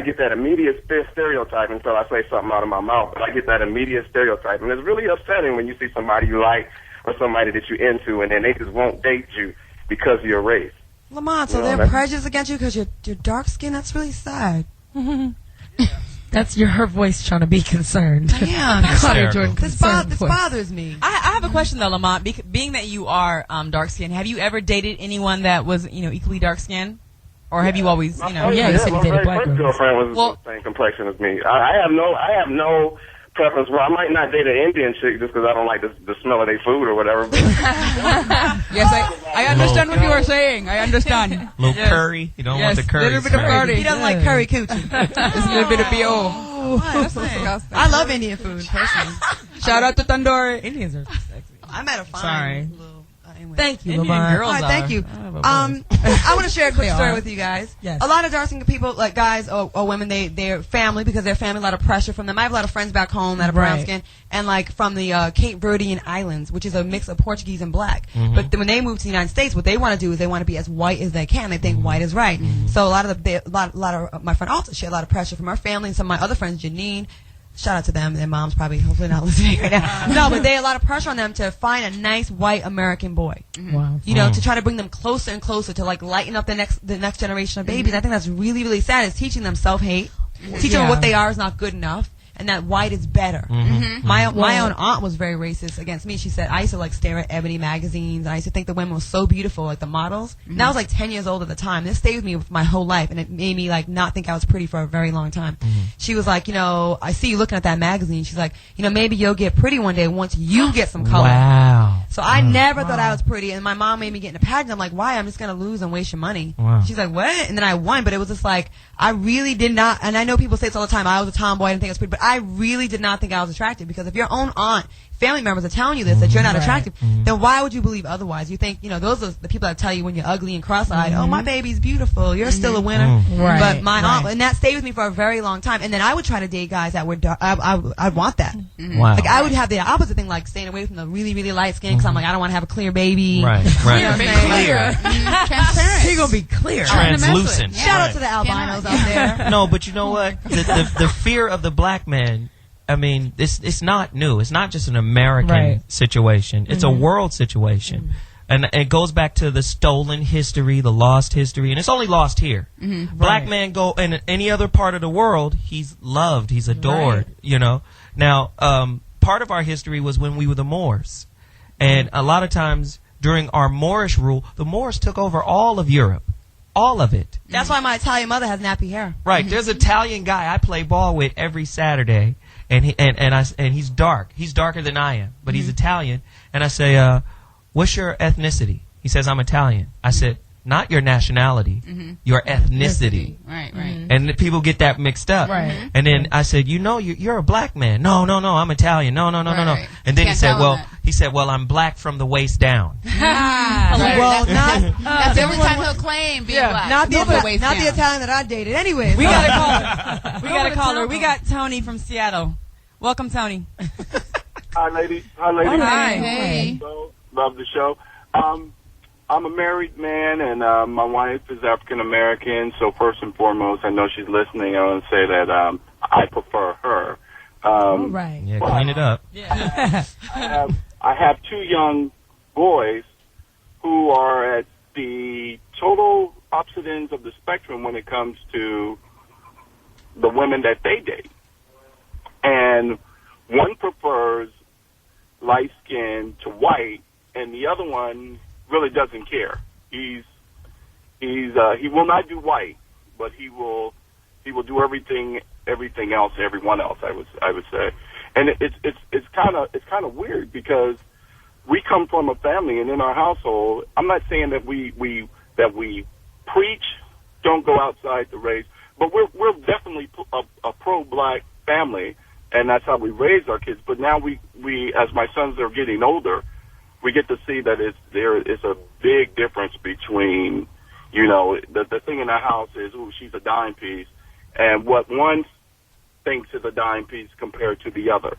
stereotype until I say something out of my mouth. But I get that immediate stereotype, and it's really upsetting when you see somebody you like or somebody that you're into, and then they just won't date you because of your race. Lamont, so they're prejudiced against you because you're dark skin. That's really sad. That's her voice trying to be concerned. Damn, Claudia Jordan. This bothers me. I have a question though, Lamont. Being that you are dark skinned, have you ever dated anyone that was equally dark skinned, or have you always my very first girlfriend was the same complexion as me. I have no preference. Well, I might not date an Indian chick just because I don't like the smell of their food or whatever. But Yes, I understand what you are saying. I understand. Little curry. You don't want the curry. Little bit of curry. He doesn't like curry coochie. Just a little bit of B.O. That's disgusting. I love Indian food, personally. Shout out to Tandoori. Indians are sexy. I'm at a fine. Sorry. Anyway. Thank you, Indian Lamont. girls All right, thank you. I want to share a quick story with you guys. Yes. A lot of dark skinned people, like guys or women, they're family because their family, a lot of pressure from them. I have a lot of friends back home that are brown skin and like from the Cape Verdean Islands, which is a mix of Portuguese and black. But when they move to the United States, what they want to do is they want to be as white as they can. They think white is right. So a lot of my friend also, she had a lot of pressure from her family and some of my other friends, Janine. Shout out to them. Their mom's probably hopefully not listening right now. No, but they had a lot of pressure on them to find a nice white American boy. Wow. To try to bring them closer and closer to like lighten up the next generation of babies. I think that's really, really sad. It's teaching them self-hate. Teaching them what they are is not good enough. And that white is better. My own aunt was very racist against me. She said I used to like stare at Ebony magazines. I used to think the women were so beautiful, like the models. And I was like 10 years old at the time. This stayed with me my whole life, and it made me like not think I was pretty for a very long time. She was like, I see you looking at that magazine. She's like, maybe you'll get pretty one day once you get some color. Wow. So I never thought I was pretty, and my mom made me get in a pageant. I'm like, why? I'm just gonna lose and waste your money. Wow. She's like, what? And then I won, but it was just like I really did not. And I know people say this all the time. I was a tomboy. I didn't think I was pretty, but I really did not think I was attractive, because if your own aunt, family members are telling you this, that you're not attractive, then why would you believe otherwise? You think, those are the people that tell you when you're ugly and cross-eyed, oh, my baby's beautiful, you're still a winner. But my aunt, and that stayed with me for a very long time. And then I would try to date guys that were dark. I'd want that. Wow. Like I would have the opposite thing, like staying away from the really, really light skin, because I'm like, I don't want to have a clear baby. Right. Clear. Transparent. He's gonna be clear. Translucent. Shout out to the albinos out there. No, but you know what? The fear of the black man, I mean, it's not new. It's not just an American situation. It's a world situation. And it goes back to the stolen history, the lost history, and it's only lost here. Black man go in any other part of the world, he's loved, he's adored, Now, part of our history was when we were the Moors. And a lot of times during our Moorish rule, the Moors took over all of Europe. All of it. That's why my Italian mother has nappy hair. Right. There's an Italian guy I play ball with every Saturday, and he's dark. He's darker than I am, but he's Italian. And I say, what's your ethnicity? He says, I'm Italian. I said, not your nationality, your ethnicity. Right. And the people get that mixed up. Right. And then I said, you're a black man. No, I'm Italian. No. Right. And then Can't he said, well, I'm black from the waist down. Well, that's every time he'll claim being black. Not the Italian that I dated. Anyway, we got a caller. We got Tony from Seattle. Welcome, Tony. Hi, ladies. Hi. Hey. Love the show. I'm a married man, and my wife is African American. So first and foremost, I know she's listening. I want to say that I prefer her. Right. Yeah, clean it up. Yeah. I have two young boys who are at the total opposite ends of the spectrum when it comes to the women that they date. And one prefers light skin to white, and the other one really doesn't care. He will not do white, but he will will do everything else, everyone else. I would say, and it's kind of weird because we come from a family, and in our household, I'm not saying that we preach, don't go outside the race, but we're definitely a pro-black family, and that's how we raise our kids. But now we as my sons are getting older, we get to see that there is a big difference between, the thing in the house is, ooh, she's a dime piece, and what one thinks is a dime piece compared to the other.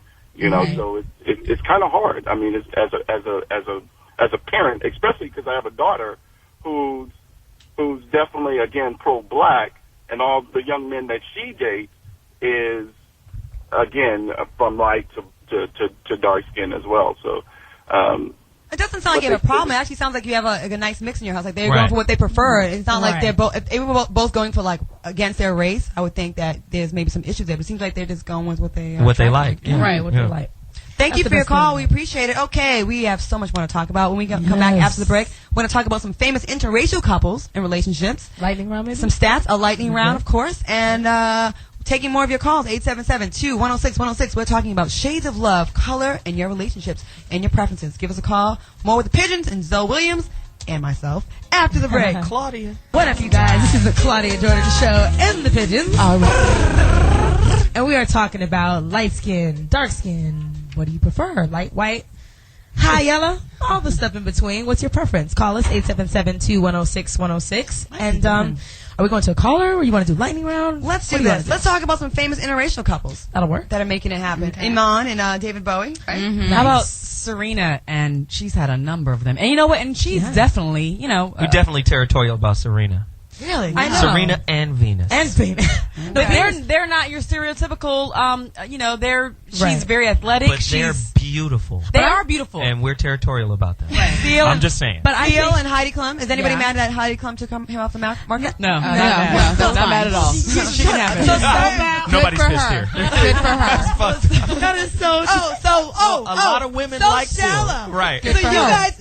So it's kind of hard. I mean, as a parent, especially because I have a daughter who's definitely again pro-black, and all the young men that she dates is again from light to dark skin as well. So. It doesn't sound like you have a problem. It actually sounds like you have a nice mix in your house. Like they're going for what they prefer. It's not like they're both. If they were both going for like against their race, I would think that there's maybe some issues there. But it seems like they're just going with what they like. Yeah. Right, what they like. Thank you for your call. We appreciate it. Okay, we have so much more to talk about when we come back after the break. We're going to talk about some famous interracial couples and relationships. Lightning round, maybe? Some stats, a lightning round, of course, and taking more of your calls, 877-2-106-106. We're talking about shades of love, color, and your relationships and your preferences. Give us a call. More with the Pigeons and Zoe Williams and myself after the break. Claudia. What up, you guys? This is the Claudia Jordan Show and the Pigeons. All right. And we are talking about light skin, dark skin. What do you prefer? Light, white, high yellow? All the stuff in between. What's your preference? Call us, 877-2-106-106. And are we going to a caller or you want to do lightning round? Let's do this. Let's talk about some famous interracial couples. That'll work. That are making it happen. Iman and David Bowie. Right? Mm-hmm. How about Serena? And she's had a number of them. And you know what? And she's definitely, We're definitely territorial about Serena. Really? I know. Serena and Venus. But they're not your stereotypical, she's very athletic. But they're beautiful. They are beautiful. And we're territorial about them. Right. I'm just saying. But Theo and Heidi Klum, is anybody mad that Heidi Klum took him off the market? No. Not mad at all. She can have it. So mad. Nobody's pissed here. Good for her. That is so. A lot of women so like shallow. Phil. Right. So you guys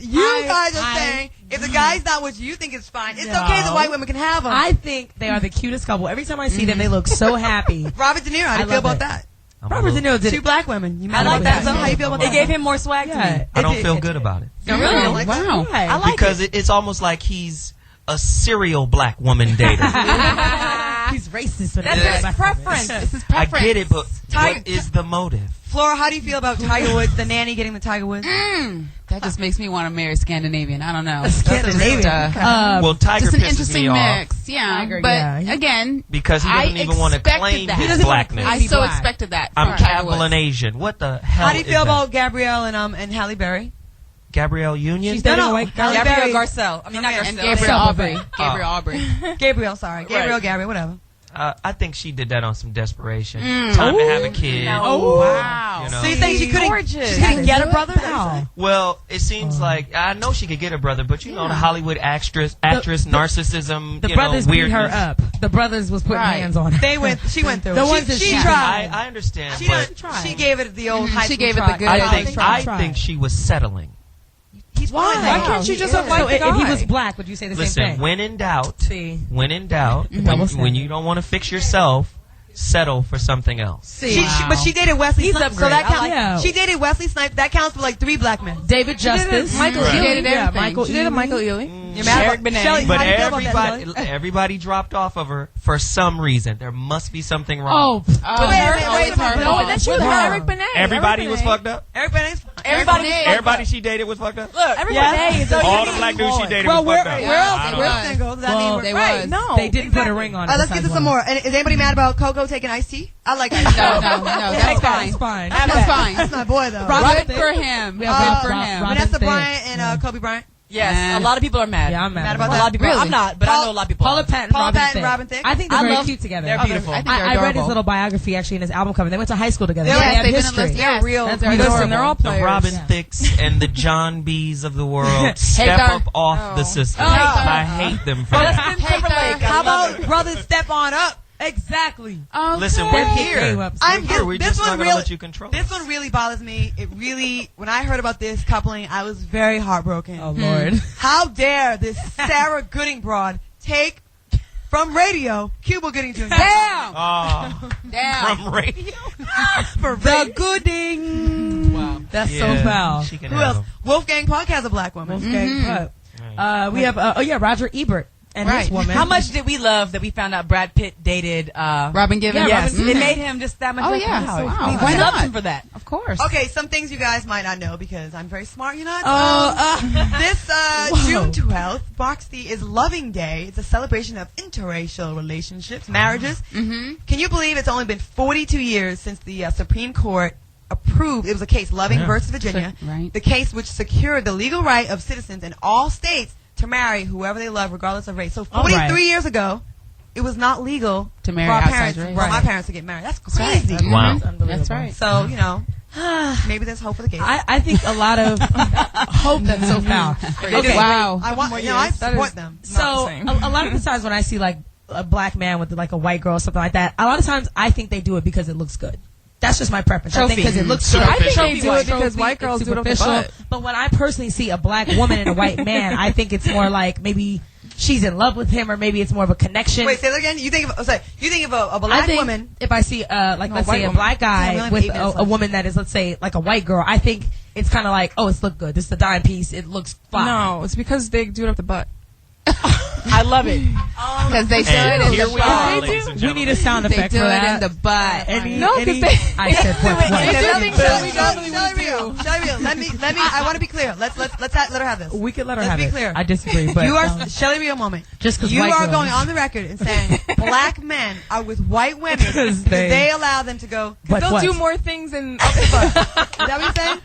are saying if the guy's not what you think is fine, it's okay that white women can have them. I think they are the cutest couple. Every time I see them, they look so happy. Robert De Niro, how do you feel about that? Robert De Niro did Two black women. I like that. So how you feel about that? It gave him more swag to me. I don't feel good about it. Really? Wow. I like because it's almost like he's a serial black woman dater. He's racist. For That's his preference. It's his I preference. get it, but what is the motive? Flora, how do you feel about Tiger Woods, the nanny getting the Tiger Woods? That just makes me want to marry Scandinavian. I don't know. Scandinavian. Well, Tiger just an pisses interesting me mix. off. Yeah, Tiger, but again, because he doesn't even want to claim his blackness. I so expected that. I'm Catalan-Asian. What the hell? How do you feel is that? about Gabrielle and Halle Berry? Gabrielle Union? She's dating a white guy. Gabrielle Garcelle. I mean, not Garcelle. And Gabrielle Aubrey. Gabrielle Aubrey. Gabrielle, sorry. Gabrielle, whatever. I think she did that on some desperation. Time to have a kid. Oh, wow. So you think she couldn't get a brother? Well, it seems like, I know she could get a brother, but the Hollywood actress, narcissism, the brothers beat weirdness. her up. The brothers was putting hands on her. She went through it. The ones that she tried. I understand. She gave it the old high school She gave it try. the good. I think she was settling. Why can't she just have like if he was black, would you say the same thing? Listen, when in doubt, when you don't want to fix yourself, settle for something else. But she dated Wesley Snipes, so that counts. Like she dated Wesley Snipes. That counts for like 3 black men. David Justice, Michael. She dated everything. She dated Michael Ealy. Eric Benet. But everybody dropped off of her for some reason. There must be something wrong. Wait, No, and then she was with Eric Benet. Everybody was fucked up. Eric Benet's Everybody she dated was fucked up. Look, everybody. All the black dudes she dated was fucked up. we're single. Does that mean we're They was. No, They didn't put a ring on it. Let's get to some more. And is anybody mad about Coco taking iced tea? I like iced tea. No, that's fine. It's fine. That's fine. That's my boy though. Good for him. Good for him. Vanessa Bryant and Kobe Bryant. Yes, a lot of people are mad. Yeah, I'm mad about A that. lot of people. Really? I'm not, but I know a lot of people. Paula Patton, Robin Thicke. I think they're very cute together. They're beautiful. I read his little biography actually in his album cover. They went to high school together. Yes, They have they've been history. Yes, real. That's They're beautiful. Listen, they're all The players. Robin Thicks and the John B's of the world step up off the system. I hate them for that. How about brothers step on up? Exactly. Listen, we're here. I'm here. We're just not going to let you control This one really bothers me. It really, when I heard about this coupling, I was very heartbroken. Oh Lord! How dare this Sarah Gooding broad take from radio, Cuba Gooding Jr. Damn! Oh, Damn. from radio. For The Gooding. Wow. That's so foul. She can Who have else? him. Wolfgang Puck has a black woman. Wolfgang Puck. We have, Roger Ebert and his woman. How much did we love that we found out Brad Pitt dated Robin Givens? Yes, Robin- it made him just that much. Oh, like, yeah. wow. So wow. We Why loved not? him for that. Of course. Okay, some things you guys might not know because I'm very smart, you're not? This Whoa. June 12th, Boxty is Loving Day. It's a celebration of interracial relationships, marriages. Mm-hmm. Can you believe it's only been 42 years since the Supreme Court approved, it was a case, Loving versus Virginia, Right. the case which secured the legal right of citizens in all states to marry whoever they love regardless of race. So 43 years ago, it was not legal To marry for our outside parents, race. for my parents to get married. That's crazy. Wow. That's right. So, you know, maybe there's hope for the case. I think a lot of hope that's so foul. Okay. Wow. I want, you know, I support them. So a lot of the times when I see like a black man with like a white girl or something like that, a lot of times I think they do it because it looks good. That's just my preference. I think because it looks good. I think they do it Trophy, because white it's girls do it off the superficial. butt. But when I personally see a black woman and a white man, I think it's more like maybe she's in love with him, or maybe it's more of a connection. Wait, say that again. You think of a black I think woman. if I see let's white say a woman. black Yeah, we guy only with have 8 minutes a left. woman that is, let's say, like a white girl, I think it's kind of like, oh, it's look good. This is a dime piece. It looks fine. No, it's because they do it up the butt. I love it. Because they should. And in here the we are, butt. ladies and We gentlemen. need a sound They effect do for it that. in the butt. No, because they. I said point Shelly Rio, let me. I want to be clear. Let her have this. We could let her Let's have be it. clear. I disagree, but You are Shelly Rio moment. just because You white are girls- going on the record and saying black men are with white women Because because they- they allow them to go. But They'll what? do more things than. Is that what you're saying?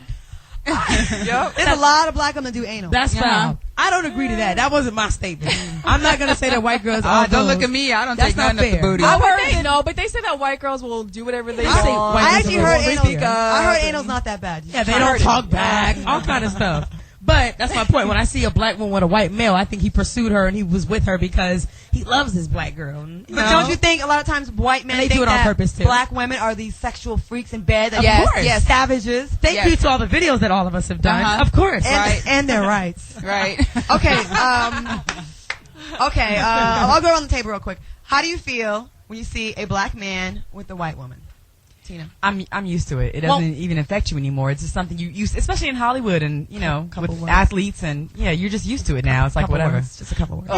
Yep. There's a lot of black women that do anal. That's foul. I don't agree to that. That wasn't my statement. I'm not going to say that white girls are Don't look those. at me. I don't That's take not nothing fair. up the booty. I heard no, but they say that white girls will do whatever they I say want. white I girls actually are heard more anal. freakier. I heard anal's not that bad. Yeah, they don't talk back, all kind of stuff. But that's my point. When I see a black woman with a white male, I think he pursued her and he was with her because he loves his black girl. But don't you think a lot of times white men They think do it on that purpose, too. black women are these sexual freaks in bed? That Yes, course. yes. Savages. Thank you to all the videos that all of us have done. Uh-huh. Of course. And their rights. Right. Okay. I'll go around the table real quick. How do you feel when you see a black man with a white woman? Tina. I'm used to it. It doesn't even affect you anymore. It's just something you use, especially in Hollywood and with words. athletes, and you're just used to it now. It's like whatever. Just a couple words.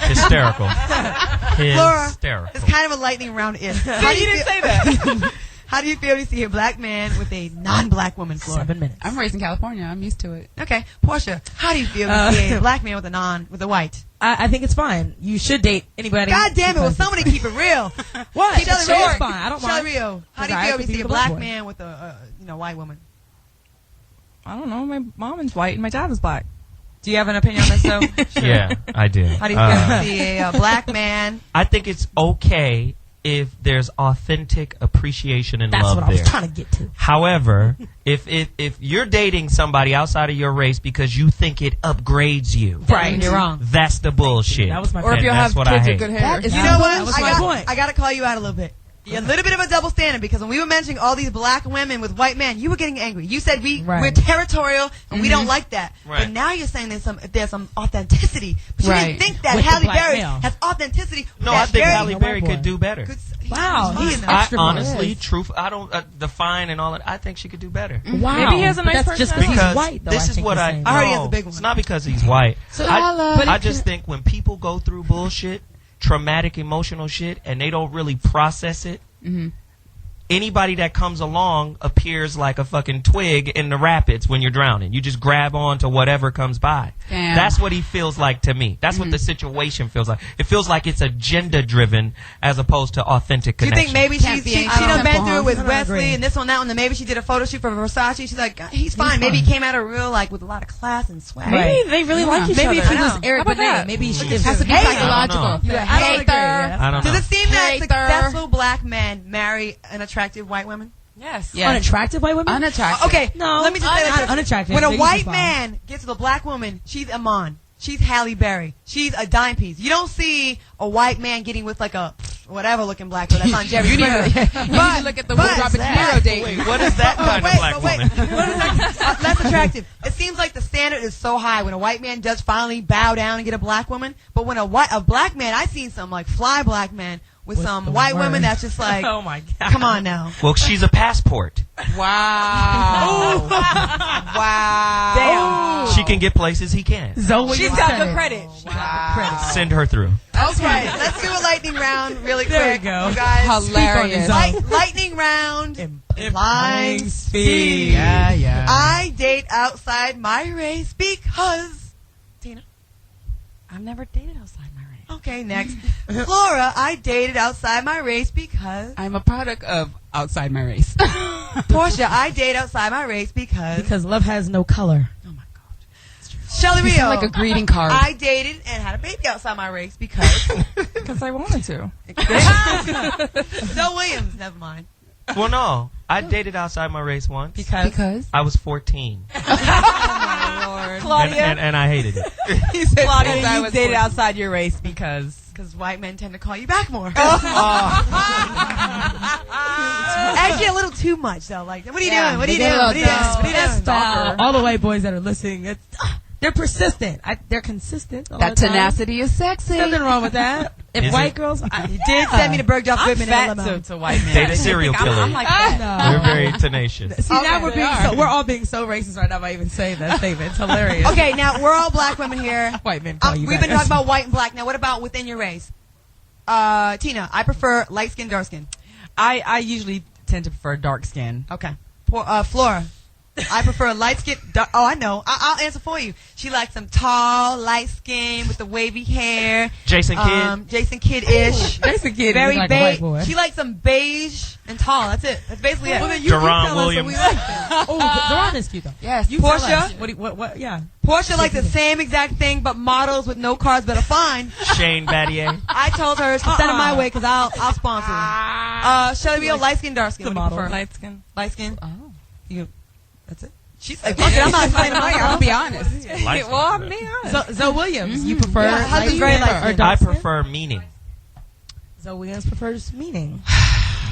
Hysterical. Laura, Hysterical. it's kind of a lightning round. How do you didn't say that. How do you feel when you see a black man with a non-black woman, Flora? 7 minutes. I'm raised in California. I'm used to it. Okay, Portia. How do you feel when you see a black man with a white? I think it's fine. You should date anybody. God damn it! Will because somebody keep it real? What? Keep it It's short. fine. I don't Shelly mind. Rio, how do you Because I feel when could you be see a the black black boy. man with a white woman? I don't know. My mom is white and my dad is black. Do you have an opinion on this, though? Yeah, I do. How do you feel when you see a black man? I think it's okay if there's authentic appreciation and That's love what there. I was trying to get to. However, if you're dating somebody outside of your race because you think it upgrades you, Right. You're wrong. that's the bullshit. That was my Or if And you that's have what I kids hate. with good hair. You know what? That was my point. I got to call you out a little bit. You're a little bit of a double standard because when we were mentioning all these black women with white men, you were getting angry. You said we're territorial and we don't like that. Right. But now you're saying there's some authenticity. But you Right. didn't think that With the Halle black Berry male. has authenticity. No, that I think Berry- Halle Berry could do better. Wow, He's he's I extra honestly, black. truth, I don't define and all that. I think she could do better. Wow. Maybe he has a But nice that's just because Because he's white, though. this is think what you're I saying. I heard he has no, a big one. It's not because he's white. So I but just think when people go through bullshit, traumatic emotional shit, and they don't really process it, anybody that comes along appears like a fucking twig in the rapids when you're drowning. You just grab on to whatever comes by. Damn. That's what he feels like to me. That's what the situation feels like. It feels like it's agenda driven as opposed to authentic Do you connection. think maybe Can't she be done simple, been through it with I don't Wesley agree. and this one, that one, and maybe she did a photo shoot for Versace. She's like, he's fine. Maybe he came at her real, like, with a lot of class and swag. Maybe they really like each Maybe other. if it was Eric How about Benet, that? maybe she It has to be I don't psychological. know. Yeah, I don't agree. Yeah. I don't know. Does it seem that Hater. successful black men marry an attractive white woman? Yes. Yes. Unattractive white women? Unattractive. Okay, No, let me just say this. unattractive. When a They white usually man gets with a black woman, she's Iman. She's Halle Berry. She's a dime piece. You don't see a white man getting with like a whatever looking black girl. That's on Jerry You need to Springer. look at the Robert De Niro date. Wait, what is that kind of black woman? What is that? Less attractive. It seems like the standard is so high when a white man does finally bow down and get a black woman. But when a black man, I've seen some like fly black men with some white women that's just like, oh my God. Come on now. Well, she's a passport. Wow. Wow. Damn. She can get places he can't. Zoe, She's got good credit. Send her through. Okay, let's do a lightning round really quick. There we go. You guys. Hilarious. Lightning round. Flying speed. Yeah. I date outside my race because. Tina? I've never dated outside my race. Okay, next. Flora, I dated outside my race because. I'm a product of outside my race. Portia, I date outside my race because. Because love has no color. Shelly You Rio. sound like a greeting card. I dated and had a baby outside my race because. Because I wanted to. Zoe Williams, never mind. Well, no. I dated outside my race once. Because I was 14. Claudia. And I hated it. He said, Claudia, you dated outside your race because white men tend to call you back more. Oh. Actually, a little too much though. Like, what are you doing? What are you doing? What are you doing? What are you doing? Stalker. All the white boys that are listening, they're persistent. They're consistent. All that the time. tenacity is sexy. Nothing wrong with that. If Is white it? girls, You did send me to Bergdorf I'm Goodman fat and Alamo. to white men. Date a serial killer. I'm like that. They're very tenacious. See, now we're all being so racist right now by even saying that statement. It's hilarious. Okay, now we're all black women here. White men call you We've back. been talking about white and black. Now, what about within your race? Tina, I prefer light skin, dark skin. I usually tend to prefer dark skin. Okay. Flora, I prefer light skin. Oh, I know. I'll answer for you. She likes some tall, light skin with the wavy hair. Jason Kidd. Jason Kidd-ish. Jason Kidd Very is like a white boy. She likes some beige and tall. That's it. That's basically it. Well, then you Deron tell us what Williams. we like then. Oh, Deron is cute though. Yes. You tell Portia? us. What? Yeah. Portia likes the same exact thing, but models with no cars better find. Shane Battier. I told her to send it my way because I'll sponsor her. Shelly Rio, light skin, dark skin. The What do you model. prefer? Light skin. Light skin. Oh. That's it. She's like, fuck it, I'm not explaining I'll myself. be honest. Light skin. Well, I'm being honest. Zoe Williams, you prefer Yeah, husband's very light or skin. dark I skin? prefer meaning. Zoe Williams prefers meaning.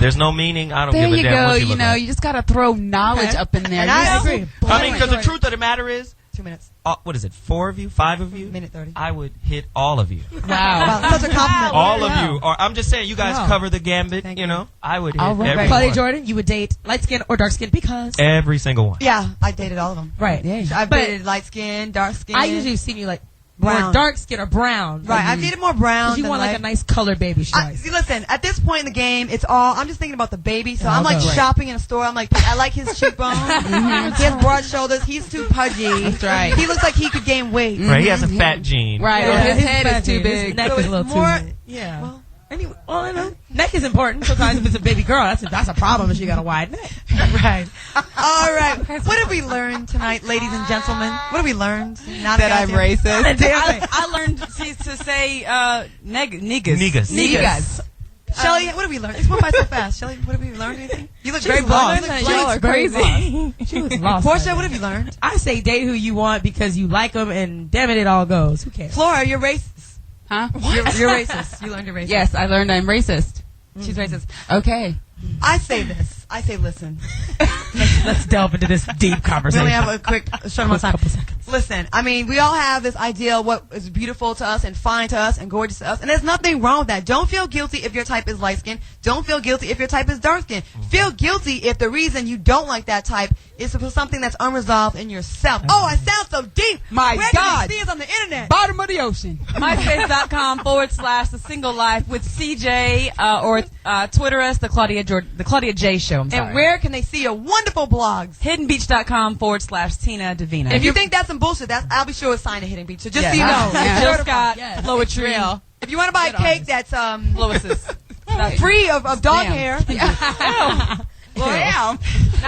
There's no meaning. I don't There give a you damn go. what you You look know, like. you just gotta throw knowledge up in there. And I You're agree. I mean, because the truth of the matter is, 2 minutes. what is it, 4 of you, 5 of you? Minute 30. I would hit all of you. Wow. Wow, such a compliment. All of you. Or I'm just saying, you guys Wow. cover the gambit, Thank you you. know? I would hit All right. everyone. Claudia Jordan, you would date light skin or dark skin because Every single one. Yeah, I dated all of them. right. I've But dated light skin, dark skin. I usually have seen you like Brown. more dark skin or brown. Right, I've dated more brown. 'Cause you than want like light. a nice colored baby. See, listen, at this point in the game, it's all, I'm just thinking about the baby, so Yeah, I'm like okay. shopping in a store, I'm like, I like his cheekbones, he has broad shoulders, he's too pudgy. That's right. He looks like he could gain weight. Right, he has a fat gene. Right. Yeah, Well, his his head fat is too gene, his big. neck So is it's a little more- too. Yeah. Well, Anyway, well, you know, neck is important. Sometimes if it's a baby girl, that's a problem if she got a wide neck. right. All right. What have we learned tonight, ladies and gentlemen? What have we learned? Not That I'm racist. Damn I learned to say niggas. Niggas. Niggas. Shelly, what have we learned? It's went by so fast. Shelly, what have we learned? Anything? You look very lost. Y'all are crazy. She was lost. Portia, right what now. have you learned? I say date who you want because you like them, and damn it all goes. Who cares? Flora, you're racist. Huh? You're racist. You learned you're racist. Yes, I learned I'm racist. She's racist. Okay. I say this. I say listen. Let's delve into this deep We conversation. only have a quick short amount of time. Couple seconds. Listen, I mean, we all have this idea of what is beautiful to us and fine to us and gorgeous to us, and there's nothing wrong with that. Don't feel guilty if your type is light skin. Don't feel guilty if your type is dark skin. Feel guilty if the reason you don't like that type is for something that's unresolved in yourself. Oh, I sound so deep. My Where God. can you see us on the internet? Bottom of the ocean. MySpace.com/The Single Life with CJ or Twitter us the Claudia J Show. I'm sorry. And where can they see your wonderful blogs? HiddenBeach.com/Tina Davina. If you think that's some bullshit, I'll be sure it's signed to Hidden Beach. So just Yeah. so you know, Yeah. it's Jill certified. Scott, Poetry. If you want to buy a cake that's Lois's. free of dog hair, Well,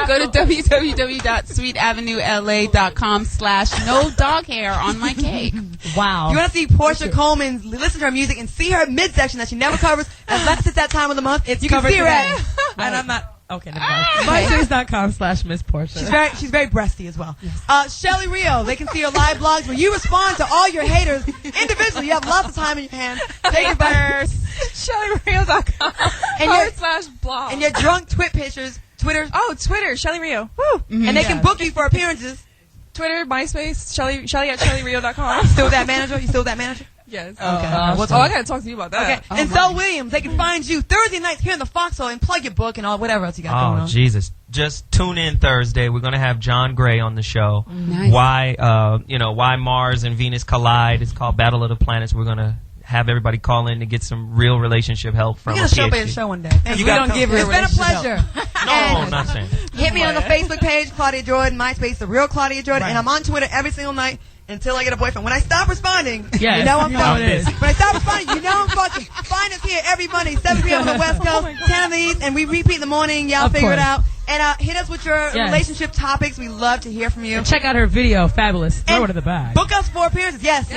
go to www.sweetavenuela.com/no dog hair on my cake. Wow. you want to see Portia Coleman listen to her music and see her midsection that she never covers unless it's that time of the month. It's you can covered see her today. at. And I'm not. Okay, never mind. MySpace.com/Miss Portia. She's very breasty as well. Shelly Rio, they can see your live blogs where you respond to all your haters individually. You have lots of time in your hands. Take it back. ShellyRio.com /blog. And your drunk twit pictures. Twitter. Oh, Twitter, Shelly Rio. Woo. Mm-hmm. And they can book you for appearances. Twitter, MySpace, Shelly at ShellyRio.com. Still that manager? You still that manager? Yes. Okay. I gotta talk to you about that. Okay. And Zoe Williams, they can find you Thursday nights here in the Foxxhole and plug your book and all whatever else you got going on. Oh, Jesus. Just tune in Thursday. We're going to have John Gray on the show. Nice. Why Mars and Venus collide. It's called Battle of the Planets. We're going to have everybody call in to get some real relationship help from We're going to show up at your show one day. You we don't give it. It's been a pleasure. No, not saying. Hit me on the Facebook page, Claudia Jordan, MySpace, The Real Claudia Jordan, and I'm on Twitter every single night until I get a boyfriend. When I stop responding, you know I'm done. When I stop responding, you know I'm fucking. Find us here every Monday, 7 p.m. on the West Coast, 10 on the East, and we repeat in the morning. Y'all figure it out. And hit us with your relationship topics. We love to hear from you. And check out her video. Fabulous. Throw it in the bag. Book us for appearances. Yes.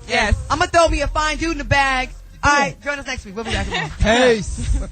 Yes. I'm going to throw me a fine dude in the bag. All right, join us next week. We'll be back again. Peace.